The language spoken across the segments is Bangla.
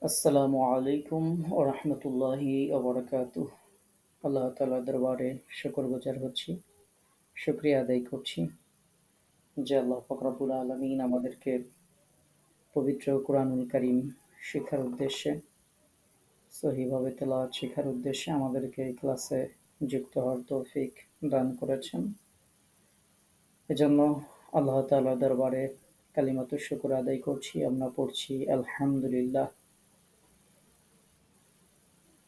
আসসালামু আলাইকুম ওয়া রাহমাতুল্লাহি ওয়া বারাকাতুহু। আল্লাহ তাআলার দরবারে শুকরগুজার হচ্ছি, শুকরিয়া আদায় করছি যে আল্লাহ পাক রব্বুল আলামিন আমাদেরকে পবিত্র কোরআনুল কারীম শিক্ষার উদ্দেশ্যে, সহিভাবে তেলাওয়াত শিখার উদ্দেশ্যে আমাদেরকে এই ক্লাসে যুক্ত হওয়ার তৌফিক দান করেছেন। এজন্য আল্লাহ তাআলার দরবারে কালিমাতুশ শুকর আদায় করছি। আমরা পড়ছি আলহামদুলিল্লাহ।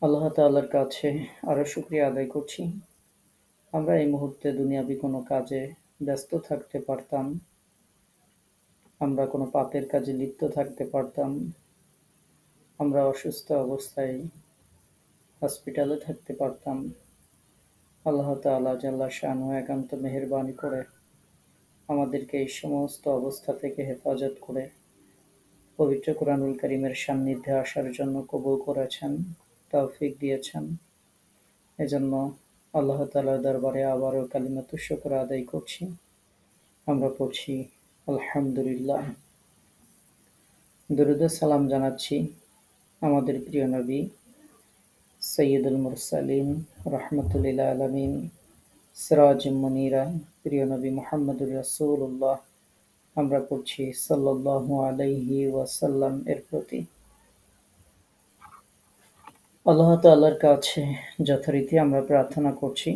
আল্লাহ তাআলার কাছে আরো শুকরিয়া আদায় করছি আমরা এই মুহূর্তে দুনিয়াবি কোনো কাজে ব্যস্ত থাকতে পারতাম, আমরা কোনো পাপের কাজে লিপ্ত থাকতে পারতাম, আমরা অসুস্থ অবস্থায় হসপিটালে থাকতে পারতাম। আল্লাহ তাআলা জাল্লা শানহু একান্ত মেহেরবানি করে আমাদেরকে এই সমস্ত অবস্থা থেকে হেফাজত করে পবিত্র কোরআনুল কারীমের সান্নিধ্যে আসার জন্য কবুল করেছেন, তৌফিক দিয়েছেন। এজন্য আল্লাহ তাআলার দরবারে আবারও কালিমাতুশ শুকর আদায় করছি। আমরা পড়ছি আলহামদুলিল্লাহ। দরুদ ও সালাম জানাচ্ছি আমাদের প্রিয় নবী সৈয়দুল মুরসালিন রাহমাতুল লিল আলামিন সিরাজুম মুনীরা প্রিয় নবী মুহাম্মদুর রাসূলুল্লাহ, আমরা পড়ছি সাল্লাল্লাহু আলাইহি ওয়াসাল্লাম এর প্রতি। আল্লাহ তাআলার কাছে যথারীতি আমরা প্রার্থনা করছি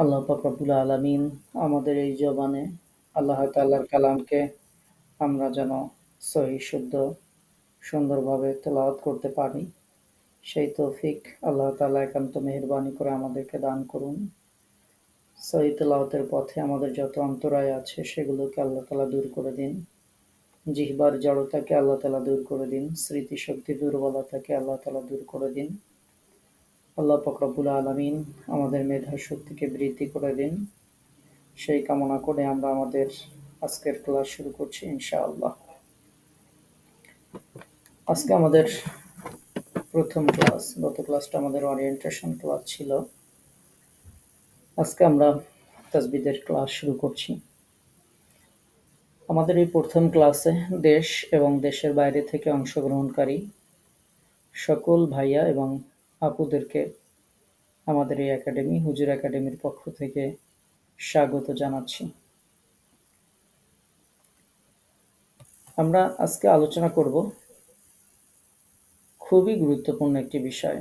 আল্লাহ পাক রব্বুল আলামিন আমাদের এই জবানে আল্লাহ তাআলার কালামকে আমরা যেন সহি শুদ্ধ সুন্দরভাবে তেলাওয়াত করতে পারি, সেই তৌফিক আল্লাহ তাআলা একান্ত মেহেরবানি করে আমাদেরকে দান করুন। সহি তেলাওয়াতের পথে আমাদের যত অন্তরায় আছে সেগুলোকে আল্লাহ তাআলা দূর করে দিন। জিহ্বার জড়তাকে আল্লাহ তাআলা দূর করে দিন। স্মৃতিশক্তি দুর্বলতাকে আল্লাহ তাআলা দূর করে দিন। আল্লাহ পাক রব্বুল আলামিন আমাদের মেধা শক্তিকে বৃদ্ধি করে দিন। সেই কামনা করে আমরা আমাদের আজকের ক্লাস শুরু করছি ইনশাআল্লাহ। আজকে আমাদের প্রথম ক্লাস, গত ক্লাসটা আমাদের ওরিয়েন্টেশন ক্লাস ছিল। আজকে আমরা তাসবিদের ক্লাস শুরু করছি। আমাদের এই প্রথম ক্লাসে দেশ এবং দেশের বাইরে থেকে অংশগ্রহণকারী সকল ভাইয়া এবং আপুদেরকে আমাদের এই একাডেমি হুজুর একাডেমির পক্ষ থেকে স্বাগত জানাচ্ছি। আমরা আজকে আলোচনা করব খুবই গুরুত্বপূর্ণ একটি বিষয়।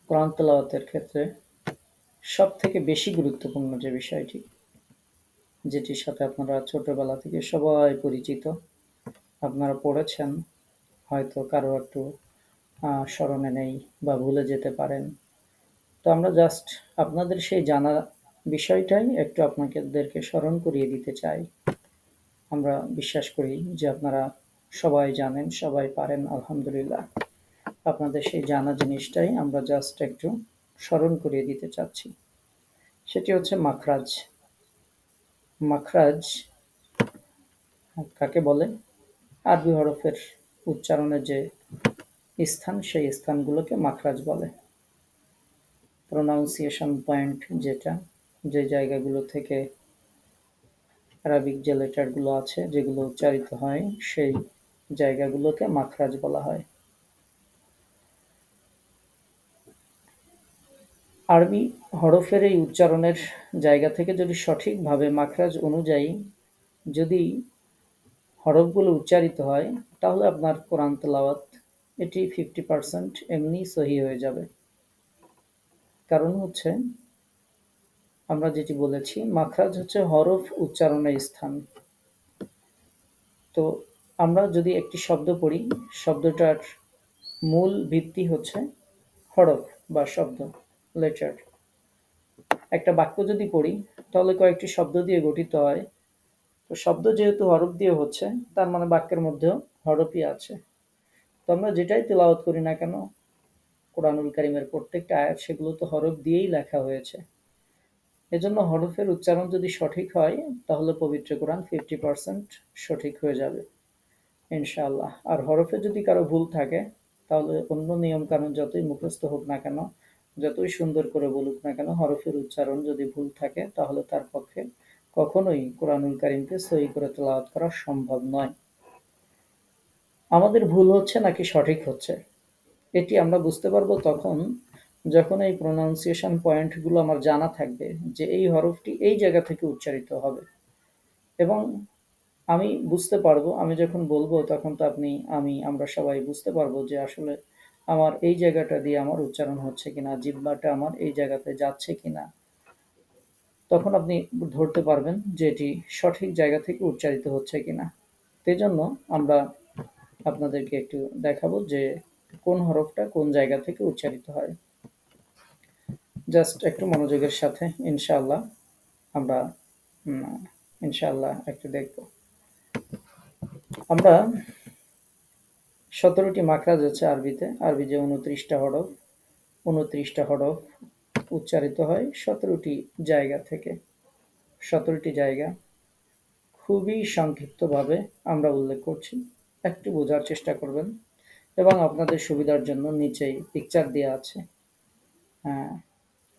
কোরআন তেলাওয়াতের ক্ষেত্রে সবথেকে বেশি গুরুত্বপূর্ণ যে বিষয়টি, যেটির সাথে আপনারা ছোটবেলা থেকে সবাই পরিচিত, আপনারা পড়েছেন, হয়তো কারো একটু স্মরণে নেই বা ভুলে যেতে পারেন। তো আমরা জাস্ট আপনাদের সেই জানা বিষয়টাই একটু আপনাদেরকে স্মরণ করিয়ে দিতে চাই। আমরা বিশ্বাস করি যে আপনারা সবাই জানেন, সবাই পারেন, আলহামদুলিল্লাহ। আপনাদের সেই জানা জিনিসটাই আমরা জাস্ট একটু স্মরণ করিয়ে দিতে চাচ্ছি। সেটি হচ্ছে মাখরাজ। মাখরাজ কাকে বলে? আরবি হরফের উচ্চারণের যে স্থান, সেই স্থানগুলোকে মাখরাজ বলে। প্রোনাউন্সিয়েশন পয়েন্ট যেটা, যে জায়গাগুলো থেকে আরবিক যে লেটারগুলো আছে যেগুলো উচ্চারিত হয়, সেই জায়গাগুলোকে মাখরাজ বলা হয়। আরবি হরফের এই উচ্চারণের জায়গা থেকে যদি সঠিকভাবে মাখরাজ অনুযায়ী যদি হরফগুলো উচ্চারিত হয়, তাহলে আপনার কোরআন তেলাওয়াত এটি 50% এমনি সহি হয়ে যাবে। কারণ হচ্ছে, আমরা যেটি বলেছি, মাখরাজ হচ্ছে হরফ উচ্চারণের স্থান। তো আমরা যদি একটি শব্দ পড়ি, শব্দটার মূল ভিত্তি হচ্ছে হরফ বা শব্দ, লেটার। একটা বাক্য যদি পড়ি, তাহলে কয়েকটি শব্দ দিয়ে গঠিত হয়। তো শব্দ যেহেতু হরফ দিয়ে হচ্ছে, তার মানে বাক্যের মধ্যেও হরফই আছে। তো আমরা যেটাই তেলাওয়াত করি না কেন, কোরআনুল কারীমের প্রত্যেকটা আয়াত সেগুলো তো হরফ দিয়েই লেখা হয়েছে। এজন্য হরফের উচ্চারণ যদি সঠিক হয়, তাহলে পবিত্র কোরআন 50% সঠিক হয়ে যাবে ইনশাআল্লাহ। আর হরফে যদি কারো ভুল থাকে, তাহলে অন্য নিয়ম কানুন যতই মুখস্থ হোক না কেন, যতই সুন্দর করে বলুক না কেন, হরফের উচ্চারণ যদি ভুল থাকে, তাহলে তার পক্ষে কখনোই কোরআনুল কারীমকে সহি করে তেলাওয়াত করা সম্ভব নয়। আমাদের ভুল হচ্ছে নাকি সঠিক হচ্ছে, এটি আমরা বুঝতে পারবো তখন যখন এই প্রোনাউন্সিয়েশন পয়েন্টগুলো আমার জানা থাকবে যে এই হরফটি এই জায়গা থেকে উচ্চারিত হবে। এবং আমি বুঝতে পারবো, আমি যখন বলবো তখন তো আমরা সবাই বুঝতে পারবো যে আসলে আমার এই জায়গাটা দিয়ে আমার উচ্চারণ হচ্ছে কিনা, জিহ্বাটা আমার এই জায়গাতে যাচ্ছে কিনা। তখন আপনি ধরতে পারবেন যে এটি সঠিক জায়গা থেকে উচ্চারিত হচ্ছে কিনা। সেই জন্য আমরা আপনাদেরকে একটু দেখাবো যে কোন হরফটা কোন জায়গা থেকে উচ্চারিত হয়। জাস্ট একটু মনোযোগের সাথে ইনশাআল্লাহ আমরা ইনশাআল্লাহ একটু দেখব। আমরা 17টি মাখরাজ আছে আরবিতে। আরবি যে 29টা হরফ উচ্চারিত হয় 17টি জায়গা থেকে। 17টি জায়গা খুবই সংক্ষিপ্তভাবে আমরা উল্লেখ করছি, একটু বোঝার চেষ্টা করবেন। এবং আপনাদের সুবিধার জন্য নিচেই পিকচার দেওয়া আছে।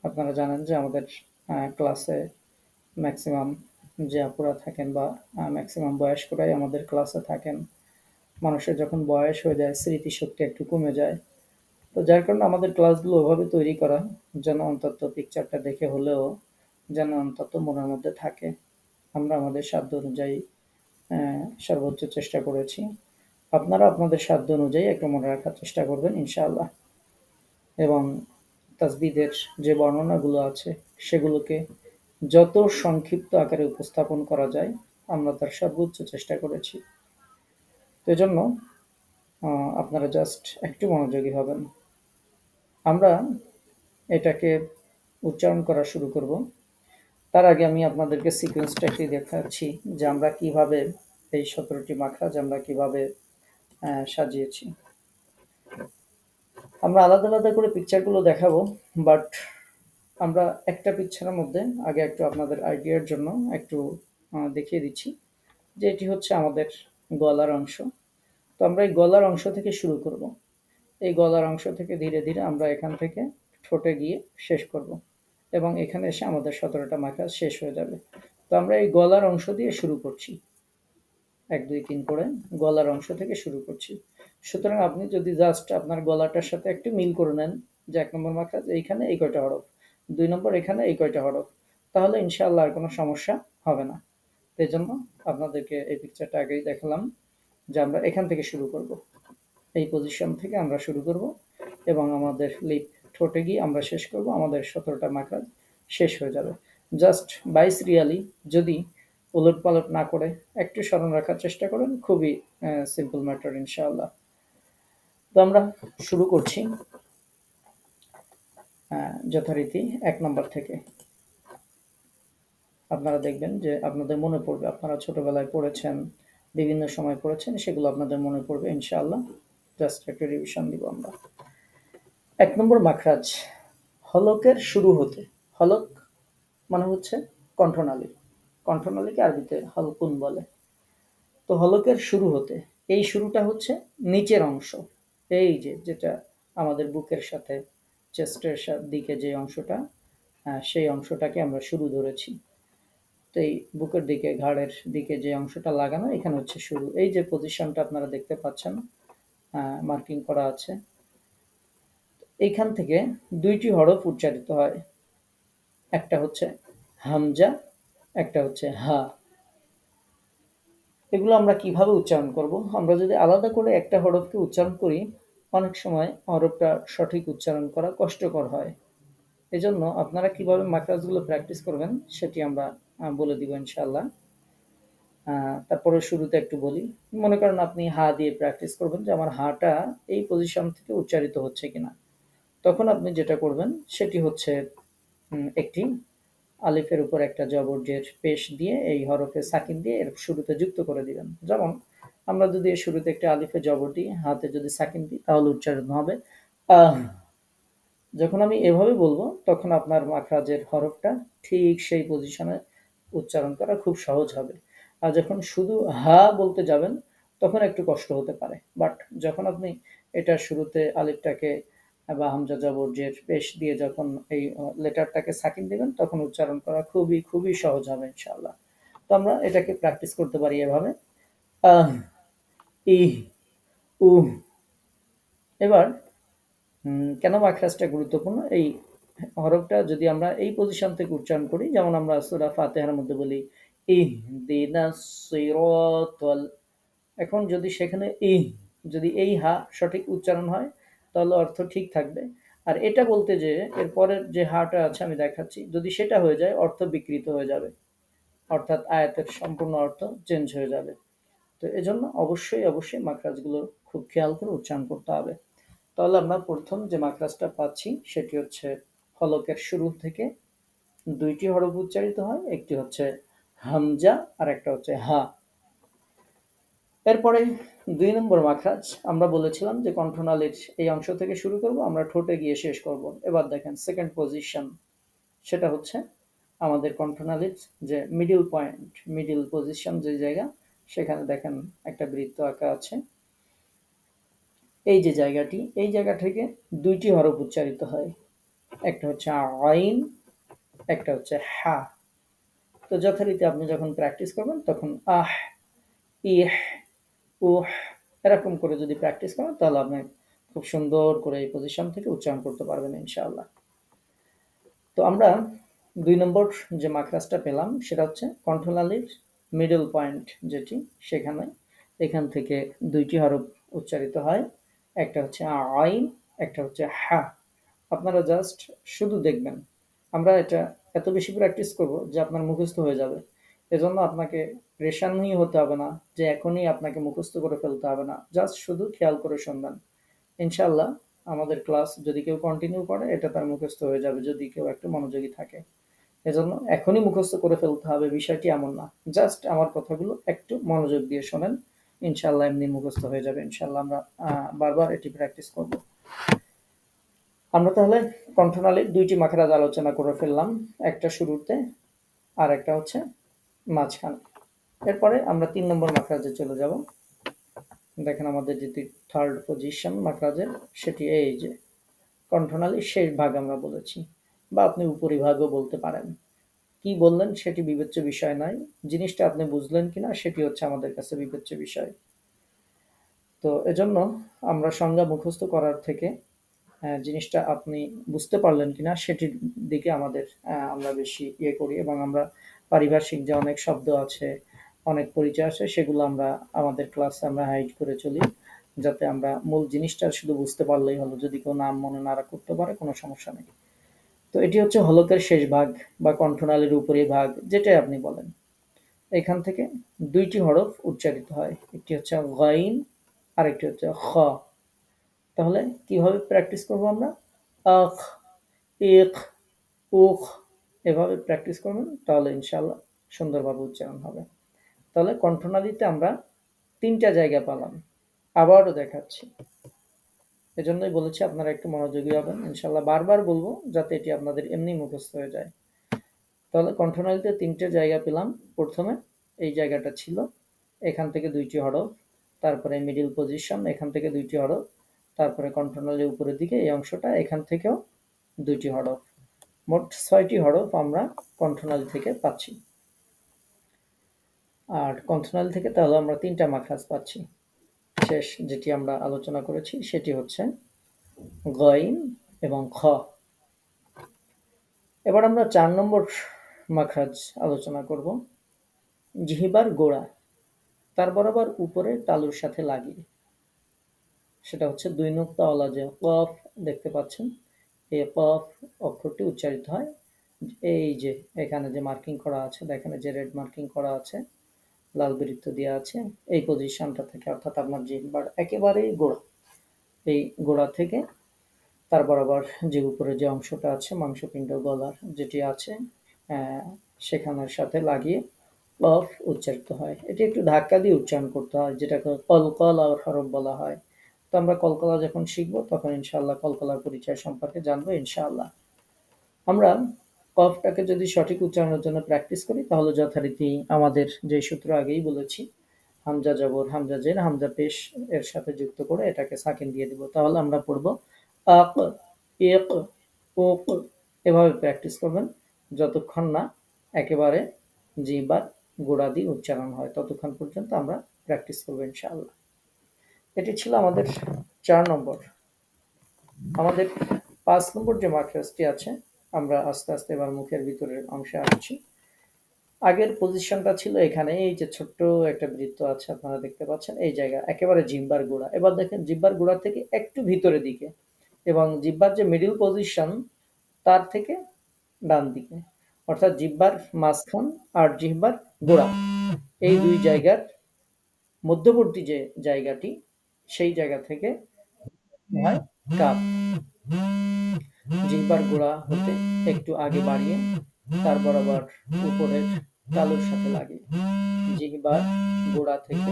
আপনারা জানেন যে আমাদের ক্লাসে ম্যাক্সিমাম যে আপুরা থাকেন বা ম্যাক্সিমাম বয়স্করাই আমাদের ক্লাসে থাকেন। মানুষের যখন বয়স হয়ে যায় স্মৃতিশক্তি একটু কমে যায়, তো যার কারণে আমাদের ক্লাসগুলো ওভাবে তৈরি করা যেন অন্তত পিকচারটা দেখে হলেও যেন অন্তত মনের মধ্যে থাকে। আমরা আমাদের সাধ্য অনুযায়ী সর্বোচ্চ চেষ্টা করেছি। আপনারা আপনাদের সাধ্য অনুযায়ী একটু মনে রাখার চেষ্টা করবেন ইনশাআল্লাহ। এবং তাসবিদের যে বর্ণনাগুলো আছে সেগুলোকে যত সংক্ষিপ্ত আকারে উপস্থাপন করা যায় আমরা তার সর্বোচ্চ চেষ্টা করেছি। তো এজন্য আপনারা জাস্ট একটু মনোযোগী হবেন। আমরা এটাকে উচ্চারণ করা শুরু করব। তার আগে আমি আপনাদেরকে সিকোয়েন্সটা একটু দেখাচ্ছি যে আমরা কিভাবে এই 17টি মাখরাজ আমরা কিভাবে সাজিয়েছি। আমরা আলাদা আলাদা করে পিকচারগুলো দেখাবো, বাট আমরা একটা পিকচারের মধ্যে আগে একটু আপনাদের আইডিয়ার জন্য একটু দেখিয়ে দিচ্ছি যে এটি হচ্ছে আমাদের গলার অংশ। তো আমরা এই গলার অংশ থেকে শুরু করব। এই গলার অংশ থেকে ধীরে ধীরে আমরা এখান থেকে ঠোঁটে গিয়ে শেষ করব এবং এখানে এসে আমাদের 17টা মাখরাজ শেষ হয়ে যাবে। তো আমরা এই গলার অংশ দিয়ে শুরু করছি, 1 2 3 করে গলার অংশ থেকে শুরু করছি। সুতরাং আপনি যদি জাস্ট আপনার গলাটার সাথে একটু মিল করে নেন যে 1 নম্বর মাখরাজ এইখানে এই কয়টা হরফ, 2 নম্বর এখানে এই কয়টা হরফ, তাহলে ইনশাআল্লাহ আর কোনো সমস্যা হবে না। এই জন্য আপনাদেরকে এই পিকচারটা আগেই দেখালাম যে আমরা এখান থেকে শুরু করব, এই পজিশন থেকে আমরা শুরু করব এবং আমাদের লিপ ঠোঁটে গিয়ে আমরা শেষ করব, আমাদের 17টা মাখরাজ শেষ হয়ে যাবে। জাস্ট 22 রিয়ালি যদি উলট পালট না করে একটু স্মরণ রাখার চেষ্টা করেন, খুবই সিম্পল ম্যাটার ইনশাআল্লাহ। তো আমরা শুরু করছি যথারীতি 1 নম্বর থেকে। আপনারা দেখবেন যে আপনাদের মনে পড়বে, আপনারা ছোটবেলায় পড়েছেন, বিভিন্ন সময় পড়েছেন, সেগুলো আপনাদের মনে পড়বে ইনশাআল্লাহ। জাস্ট একটু রিভিশন দিব আমরা। 1 নম্বর মাখরাজ হলকের শুরু হতে। হলক মানে হচ্ছে কণ্ঠনালী। কণ্ঠনালীকে আরবিতে হালকুন বলে। তো হলকের শুরু হতে, এই শুরুটা হচ্ছে নিচের অংশ, এই যে যেটা আমাদের বুকের সাথে চেস্টের দিকে যে অংশটা, সেই অংশটাকে আমরা শুরু ধরেছি। তো এই বুকের দিকে ঘাড়ের দিকে যে অংশটা লাগানো এখানে হচ্ছে শুরু। এই যে পজিশনটা আপনারা দেখতে পাচ্ছেন মার্কিং করা আছে, এইখান থেকে 2টি হরফ উচ্চারিত হয়, একটা হচ্ছে হামজা, একটা হচ্ছে হা। এগুলো আমরা কিভাবে উচ্চারণ করব? আমরা যদি আলাদা করে একটা হরফকে উচ্চারণ করি অনেক সময় হরফটা সঠিক উচ্চারণ করা কষ্টকর হয়। এজন্য আপনারা কিভাবে মাখরাজগুলো প্র্যাকটিস করবেন সেটি আমরা বলে দিব ইনশাআল্লাহ। তারপরে শুরুতে একটু বলি। মনে করেন আপনি হা দিয়ে প্র্যাকটিস করবেন যে আমার হাটা এই পজিশন থেকে উচ্চারিত হচ্ছে কিনা। তখন আপনি যেটা করবেন সেটি হচ্ছে একটি আলিফের উপর একটা জবর জের পেশ দিয়ে এই হরফে সাকিন দিয়ে এর শুরুতে যুক্ত করে দিবেন। যেমন আমরা যদি এর শুরুতে একটা আলিফে জবর দিই, হাতে যদি সাকিন দিই তাহলে উচ্চারণ হবে আহ। যখন আমি এভাবে বলবো তখন আপনার মাখরাজের হরফটা ঠিক সেই পজিশনে উচ্চারণ করা খুব সহজ হবে। আর যখন শুধু হা বলতে যাবেন তখন একটু কষ্ট হতে পারে, বাট যখন আপনি এটা শুরুতে আলিফটাকে বা হামজা জবর জের পেশ দিয়ে যখন এই লেটারটাকে সাকিন দিবেন তখন উচ্চারণ করা খুবই খুবই সহজ হবে ইনশাআল্লাহ। তো আমরা এটাকে প্র্যাকটিস করতে পারি এভাবে, আহ, ই, উহ। এবার কেন মাখরাজটা গুরুত্বপূর্ণ? এই হরফটা যদি আমরা এই পজিশন থেকে উচ্চারণ করি, যেমন আমরা সূরা ফাতিহার মধ্যে বলি ইহদিনাস সিরাতাল, এখন যদি সেখানে যদি এই হা সঠিক উচ্চারণ হয় তাহলে অর্থ ঠিক থাকবে। আর এটা বলতে যে এর পরের যে হাটা আছে আমি দেখাচ্ছি, যদি সেটা হয়ে যায় অর্থ বিকৃত হয়ে যাবে, অর্থাৎ আয়াতের সম্পূর্ণ অর্থ চেঞ্জ হয়ে যাবে। তো এজন্য অবশ্যই মাখরাজগুলো খুব খেয়াল করে উচ্চারণ করতে হবে। তাহলে আমরা প্রথম যে মাখরাজটা পাচ্ছি সেটি হচ্ছে হলকের শুরু থেকে দুইটি হরফ উচ্চারিত হয়, একটি হচ্ছে হামজা আর একটা হচ্ছে হা। এরপরে ২ নম্বর মাখরাজ আমরা বলেছিলাম যে কণ্ঠনালীর এই অংশ থেকে শুরু করব, আমরা ঠোঁটে গিয়ে শেষ করব। এবার দেখেন সেকেন্ড পজিশন, সেটা হচ্ছে আমাদের কণ্ঠনালীর যে মিডল পয়েন্ট, মিডল পজিশন যে জায়গা, সেখানে দেখেন একটা বৃত্ত আঁকা আছে। এই যে জায়গাটি, এই জায়গা থেকে দুইটি হরফ উচ্চারিত হয়, একটা হচ্ছে আইন, একটা হচ্ছে হা। তো যথারীতি আপনি যখন প্র্যাকটিস করবেন তখন আহ, ইহ, উহ এরকম করে যদি প্র্যাকটিস করেন তাহলে আপনি খুব সুন্দর করে এই পজিশন থেকে উচ্চারণ করতে পারবেন ইনশাআল্লাহ। তো আমরা ২ নম্বর যে মাখরাজটা পেলাম সেটা হচ্ছে কণ্ঠনালীর মিডল পয়েন্ট যেটি, সেখানে এখান থেকে দুইটি হরফ উচ্চারিত হয়, একটা হচ্ছে আইন, একটা হচ্ছে হা। আপনারা জাস্ট শুধু দেখবেন, আমরা এটা এত বেশি প্র্যাকটিস করব যে আপনার মুখস্থ হয়ে যাবে। এজন্য আপনাকে প্রেশার নিয়ে হতে হবে না যে এখনই আপনাকে মুখস্থ করে ফেলতে হবে না, জাস্ট শুধু খেয়াল করে শুনবেন। ইনশাল্লাহ আমাদের ক্লাস যদি কেউ কন্টিনিউ করে এটা তার মুখস্থ হয়ে যাবে, যদি কেউ একটু মনোযোগী থাকে। এজন্য এখনই মুখস্থ করে ফেলতে হবে বিষয়টি এমন না, জাস্ট আমার কথাগুলো একটু মনোযোগ দিয়ে শোনেন, ইনশাল্লাহ এমনি মুখস্থ হয়ে যাবে। ইনশাল্লাহ আমরা বারবার এটি প্র্যাকটিস করব। আমরা তাহলে কণ্ঠনালীর দুইটি মাখরাজ আলোচনা করে ফেললাম, একটা শুরুতে আর একটা হচ্ছে মাঝখানে। এরপরে আমরা ৩ নম্বর মাখরাজে চলে যাব। দেখেন আমাদের যেটি থার্ড পজিশন মাখরাজের, সেটি এই যে কণ্ঠনালীর শেষ ভাগ আমরা বলেছি, বা আপনি উপরিভাগও বলতে পারেন। কি বললেন সেটি বিবেচ্য বিষয় নয়, জিনিসটা আপনি বুঝলেন কিনা সেটি হচ্ছে আমাদের কাছে বিবেচ্য বিষয়। তো এজন্য আমরা সংজ্ঞা মুখস্থ করার থেকে জিনিসটা আপনি বুঝতে পারলেন কিনা সেটির দিকে আমাদের আমরা বেশি ইয়ে করি, এবং আমরা পারিভাষিক যে অনেক শব্দ আছে, অনেক পরিচয় আছে, সেগুলো আমরা আমাদের ক্লাসে আমরা হাইড করে চলি, যাতে আমরা মূল জিনিসটা শুধু বুঝতে পারলেই হলো। যদি কেউ নাম মনে না করতে পারে কোনো সমস্যা নেই। তো এটি হচ্ছে হলকের শেষ ভাগ বা কণ্ঠনালীর উপরি ভাগ, যেটাই আপনি বলেন। এখান থেকে দুইটি হরফ উচ্চারিত হয়, একটি হচ্ছে গাইন আর একটি হচ্ছে খ। তাহলে কিভাবে প্র্যাকটিস করব আমরা? আখ, ইক, উখ এভাবে প্র্যাকটিস করবেন, তাহলে ইনশাআল্লাহ সুন্দরভাবে উচ্চারণ হবে। তাহলে কণ্ঠনালীতে আমরা ৩টা জায়গা পেলাম, আবারও দেখাচ্ছি। এজন্যই বলেছি আপনারা একটু মনোযোগী হবেন, ইনশাআল্লাহ বারবার বলবো যাতে এটি আপনাদের এমনি মুখস্থ হয়ে যায়। তাহলে কণ্ঠনালীতে ৩টে জায়গা পেলাম। প্রথমে এই জায়গাটা ছিল, এখান থেকে ২টি হরফ, তারপরে মিডল পজিশন, এখান থেকে ২টি হরফ, তারপরে কণ্ঠনালীর উপরের দিকে এই অংশটা, এখান থেকেও ২টি হরফ। মোট ৬টি হরফ আমরা কণ্ঠনালী থেকে পাচ্ছি। আর কণ্ঠনালী থেকে তাহলে আমরা ৩টা মাখরাজ পাচ্ছি। শেষ যেটি আমরা আলোচনা করেছি সেটি হচ্ছে গইন এবং খ। এবার আমরা ৪ নম্বর মাখরাজ আলোচনা করব, জিহ্বার গোড়া, তার বরাবর উপরে তালুর সাথে লাগিয়ে, সেটা হচ্ছে ২ নুক্তাওয়ালা যে কফ দেখতে পাচ্ছেন, এই কফ অক্ষরটি উচ্চারিত হয়। এই যে এখানে যে মার্কিং করা আছে, দেখেন যে রেড মার্কিং করা আছে, লাল বৃত্ত দেওয়া আছে, এই পজিশনটা থেকে, অর্থাৎ আপনার জিহ্বার একেবারেই গোড়া, এই গোড়া থেকে তার বরাবর যে উপরে যে অংশটা আছে মাংসপিণ্ড গলার যেটি আছে, সেখানের সাথে লাগিয়ে কফ উচ্চারিত হয়। এটি একটু ধাক্কা দিয়ে উচ্চারণ করতে হয়, যেটাকে কলকলা হরফ বলা হয়। তো আমরা কলকলা যখন শিখবো তখন ইনশাআল্লাহ কলকলার পরিচয় সম্পর্কে জানবো ইনশাআল্লাহ। আমরা কফটাকে যদি সঠিক উচ্চারণের জন্য প্র্যাকটিস করি তাহলে যথারীতি আমাদের যে সূত্র আগেই বলেছি, হামজা জবর, হামজা জের, হামজা পেশ এর সাথে যুক্ত করে এটাকে সাকিন দিয়ে দিব। তাহলে আমরা পড়বো আক, ইক, উক, এভাবে প্র্যাকটিস করবেন যতক্ষণ না একেবারে জিহ্বার গোড়া দিয়ে উচ্চারণ হয়, ততক্ষণ পর্যন্ত আমরা প্র্যাকটিস করবো ইনশাআল্লাহ। এটি ছিল আমাদের 4 নম্বর। আমাদের 5 নম্বর যে মাখরাজটি আছে, আমরা আস্তে আস্তে এবার মুখের ভিতরের অংশে আসছি। আগের পজিশনটা ছিল এখানে, এই যে ছোট্ট একটা বৃত্ত আছে আপনারা দেখতে পাচ্ছেন, এই জায়গা একেবারে জিহ্বার গোড়া। এবার দেখেন জিহ্বার গোড়া থেকে একটু ভিতরের দিকে, এবং জিহ্বার যে মিডল পজিশন তার থেকে ডান দিকে, অর্থাৎ জিহ্বার মাঝখান আর জিহ্বার গোড়া, এই দুই জায়গার মধ্যবর্তী যে জায়গাটি, সেই জায়গা থেকে হয় কাপ। জিহ্বার গোড়া হতে একটু আগে বাড়িয়ে তার বরাবর উপরের তালুর সাথে লাগে। জিহ্বার গোড়া থেকে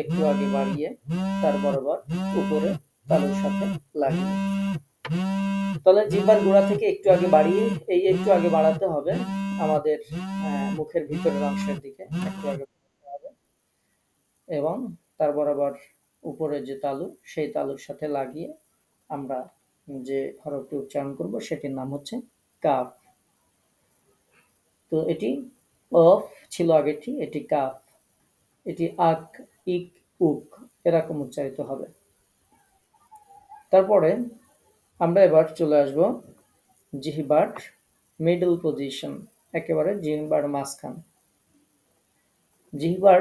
একটু আগে বাড়িয়ে তার বরাবর উপরে তালুর সাথে লাগে। তাহলে জিহ্বার গোড়া থেকে একটু আগে বাড়িয়ে, এই একটু আগে বাড়াতে হবে আমাদের মুখের ভিতরের অংশের দিকে, একটু আগে বাড়াতে হবে, এবং তার বরাবর উপরে যে তালু, সেই তালুর সাথে লাগিয়ে আমরা যে হরফটি উচ্চারণ করব সেটির নাম হচ্ছে কাফ। তো এটি অফ ছিল আগেরটি, এটি কাফ। এটি আক, ইক, উক এরকম উচ্চারিত হবে। তারপরে আমরা এবার চলে আসব জিহ্বার মিডল পজিশন, একেবারে জিহ্বার মাঝখান। জিহ্বার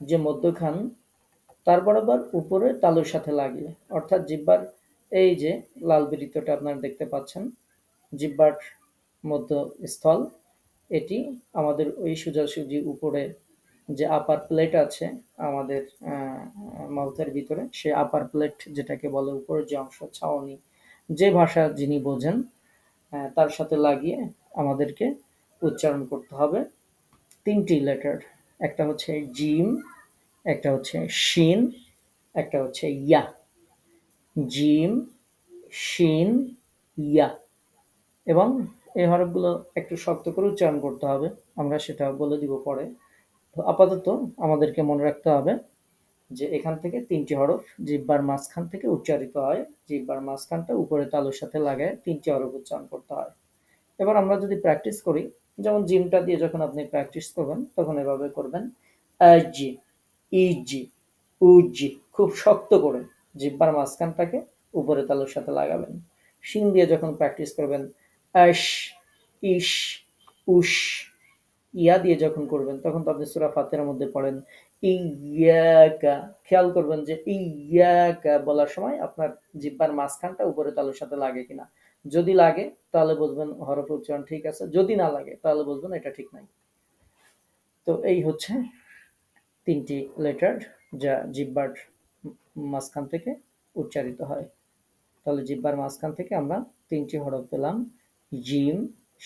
যে মধ্যখান তার বরাবর উপরে তালুর সাথে লাগিয়ে, অর্থাৎ জিহ্বার এই যে লাল বৃত্তটা আপনারা দেখতে পাচ্ছেন, জিহ্বার মধ্যস্থল, এটি আমাদের ওই সোজাসুজি উপরে যে আপার প্লেট আছে আমাদের মাউথের ভিতরে, সে আপার প্লেট যেটাকে বলে, উপরের যে অংশ, ছাউনি, যে ভাষা যিনি বোঝেন, তার সাথে লাগিয়ে আমাদেরকে উচ্চারণ করতে হবে 3টি লেটার। একটা হচ্ছে জিম, একটা হচ্ছে শিন, একটা হচ্ছে ইয়া। জিম, শিন, ইয়া। এবং এই হরফগুলো একটু শক্ত করে উচ্চারণ করতে হবে, আমরা সেটা বলে দিব পরে। তো আপাতত আমাদেরকে মনে রাখতে হবে যে এখান থেকে 3টি হরফ জিহ্বার মাঝখান থেকে উচ্চারিত হয়, জিহ্বার মাঝখানটা উপরে তালুর সাথে লাগায় 3টি হরফ উচ্চারণ করতে হয়। এবার আমরা যদি প্র্যাকটিস করি, যেমন জিমটা দিয়ে যখন আপনি প্র্যাকটিস করবেন তখন এভাবে করবেন, আজি, ইজি, উজি, খুব শক্ত করে জিহ্বার মাঝখানটাকে উপরে তালুর সাথে লাগাবেন। শিন দিয়ে যখন প্র্যাকটিস করবেন, আশ, ইশ, উশ। ইয়া দিয়ে যখন করবেন তখন তো আপনি সূরা ফাতিহার মধ্যে পড়েন ইয়াকা, খেয়াল করবেন যে ইয়াকা বলার সময় আপনার জিহ্বার মাঝখানটা উপরে তালুর সাথে লাগে কিনা। যদি লাগে তাহলে বুঝবেন হরফ উচ্চারণ ঠিক আছে, যদি না লাগে তাহলে বুঝবেন এটা ঠিক নাই। তো এই হচ্ছে 3টি লেটার যা জিহ্বার মাঝখান থেকে উচ্চারিত হয়। তাহলে জিহ্বার মাঝখান থেকে আমরা 3টি হরফ পেলাম, জিম,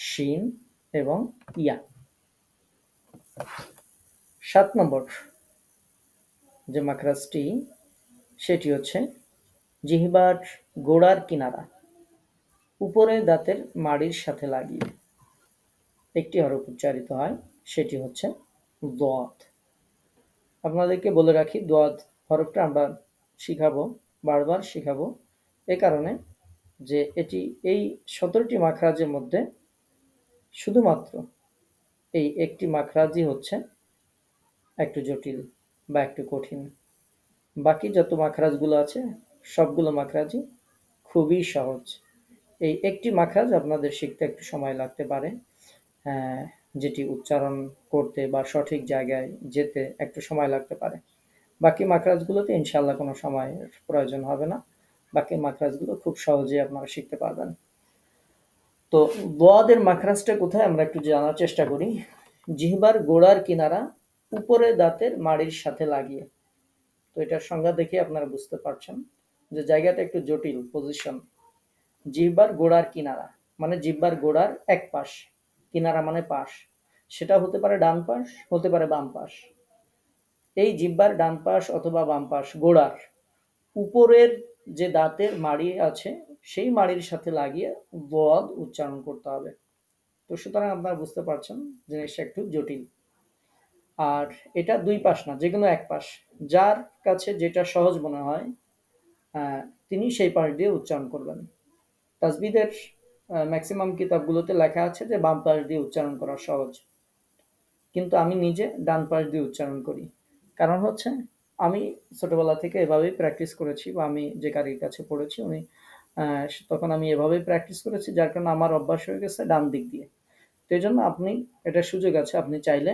শিন এবং ইয়া। 7 নম্বর যে মাখরাজটি, সেটি হচ্ছে জিহ্বার গোড়ার কিনারা উপরে দাঁতের মাড়ির সাথে লাগিয়ে একটি হরফ উচ্চারিত হয়, সেটি হচ্ছে দদ। আপনাদেরকে বলে রাখি, দদ হরফটা আমরা শিখাবো, বারবার শিখাবো, এ কারণে যে এটি এই 17টি মাখরাজের মধ্যে শুধুমাত্র এই একটি মাখরাজই হচ্ছে একটু জটিল বা একটু কঠিন। বাকি যত মাখরাজগুলো আছে সবগুলো মাখরাজই খুবই সহজ। এই একটি মাখরাজ আপনাদের শিখতে একটু সময় লাগতে পারে, যেটি উচ্চারণ করতে বা সঠিক জায়গায় যেতে একটু সময় লাগতে পারে। বাকি মাখরাজগুলোতে ইনশাআল্লাহ কোনো সময়ের প্রয়োজন হবে না, বাকি মাখরাজগুলো খুব সহজেই আপনারা শিখতে পারবেন। তো দোয়াদের মাখরাজটা কোথায় আমরা একটু জানার চেষ্টা করি। জিহ্বার গোড়ার কিনারা উপরে দাঁতের মাড়ির সাথে লাগিয়ে। তো এটার সংজ্ঞা দেখে আপনারা বুঝতে পারছেন যে জায়গাটা একটু জটিল পজিশন। জিহ্বার গোড়ার কিনারা মানে জিহ্বার গোড়ার এক পাশ, কিনারা মানে পাশ, সেটা হতে পারে ডান পাশ, হতে পারে বাম পাশ। এই জিহ্বার ডান পাশ অথবা বাম পাশ গোড়ার উপরের যে দাঁতের মাড়ি আছে সেই মাড়ির সাথে লাগিয়ে বদ উচ্চারণ করতে হবে। তো সুতরাং আপনারা বুঝতে পারছেন জিনিসটা একটু জটিল। আর এটা দুই পাশ না, যে কোনো এক পাশ, যার কাছে যেটা সহজ মনে হয় তিনি সেই পাশ দিয়ে উচ্চারণ করবেন। তাজবিদের ম্যাক্সিমাম কিতাবগুলোতে লেখা আছে যে বাম পাশ দিয়ে উচ্চারণ করা সহজ, কিন্তু আমি নিজে ডান পাশ দিয়ে উচ্চারণ করি। কারণ হচ্ছে আমি ছোটবেলা থেকে এভাবেই প্র্যাকটিস করেছি, বা আমি যে কারির কাছে পড়েছি উনি তখন আমি এভাবেই প্র্যাকটিস করেছি, যার কারণে আমার অভ্যাস হয়ে গেছে ডান দিক দিয়ে। তো এইজন্য আপনি, এটার সুযোগ আছে, আপনি চাইলে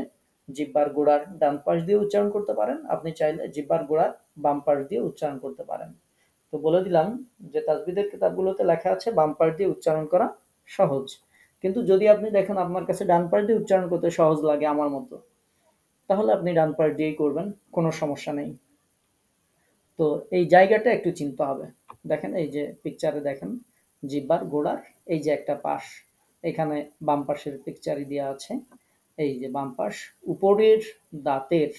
জিহ্বার গোড়ার ডান পাশ দিয়ে উচ্চারণ করতে পারেন, আপনি চাইলে জিহ্বার গোড়ার বাম পাশ দিয়ে উচ্চারণ করতে পারেন। তো বলে দিলাম যে তাসবিদের কিতাবগুলোতে লেখা আছে বাম পাশ দিয়ে উচ্চারণ করা সহজ, কিন্তু যদি আপনি দেখেন আপনার কাছে ডান পাশ দিয়ে উচ্চারণ করতে সহজ লাগে আমার মতো, তাহলে আপনি ডান পাশ দিয়েই করবেন, কোনো সমস্যা নেই। তো এই জায়গাটা একটু চিনতে হবে। দেখেন এই যে পিকচারে দেখেন জিহ্বার গোড়ার এই যে একটা পাশ, এখানে বাম পাশের পিকচারই দেওয়া আছে, এই যে বাম পাশ উপরের দাঁতের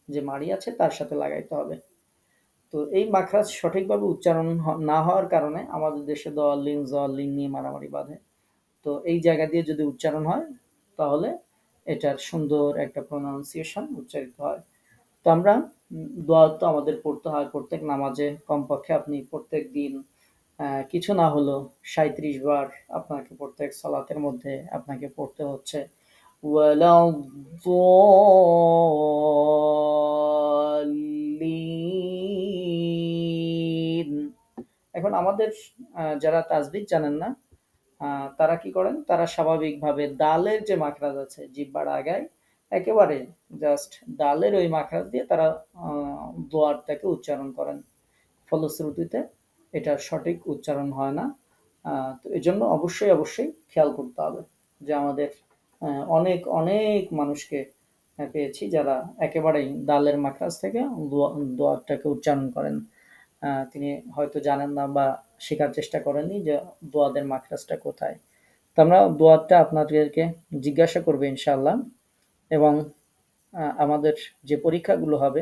যে মাড়ি আছে তার সাথে লাগাইতে হবে। তো এই মাখরাজ সঠিকভাবে উচ্চারণ না হওয়ার কারণে আমাদের দেশে দোয়াল্লিন জোয়াল্লিন নিয়ে মারামারি বাঁধে। তো এই জায়গা দিয়ে যদি উচ্চারণ হয় তাহলে এটার সুন্দর একটা প্রোনাউন্সিয়েশন উচ্চারিত হয়। তো আমরা দোয়া তো আমাদের পড়তে হয় প্রত্যেক নামাজে, কমপক্ষে আপনি প্রত্যেক দিন কিছু না হলেও ৩৭ বার আপনাকে প্রত্যেক সালাতের মধ্যে আপনাকে পড়তে হচ্ছে ওয়ালাদ্দাল্লিন। এখন আমাদের যারা তাজবিদ জানেন না, তারা কি করেন, তারা স্বাভাবিকভাবে দালের যে মাখরাজ আছে জিহ্বার আগায় একেবারে জাস্ট দালের ওই মাখরাজ দিয়ে তারা দোয়ারটাকে উচ্চারণ করেন, ফলশ্রুতিতে এটার সঠিক উচ্চারণ হয় না। তো এই জন্য অবশ্যই অবশ্যই খেয়াল করতে হবে যে আমাদের অনেক অনেক মানুষকে পেয়েছি যারা একেবারেই দালের মাখরাজ থেকে দোয়ারটাকে উচ্চারণ করেন। তিনি হয়তো জানেন না বা শেখার চেষ্টা করেননি যে দোয়াদের মাখরাজটা কোথায়। তো আমরা দোয়ারটা আপনাদেরকে জিজ্ঞাসা করবো ইনশাআল্লাহ, এবং আমাদের যে পরীক্ষাগুলো হবে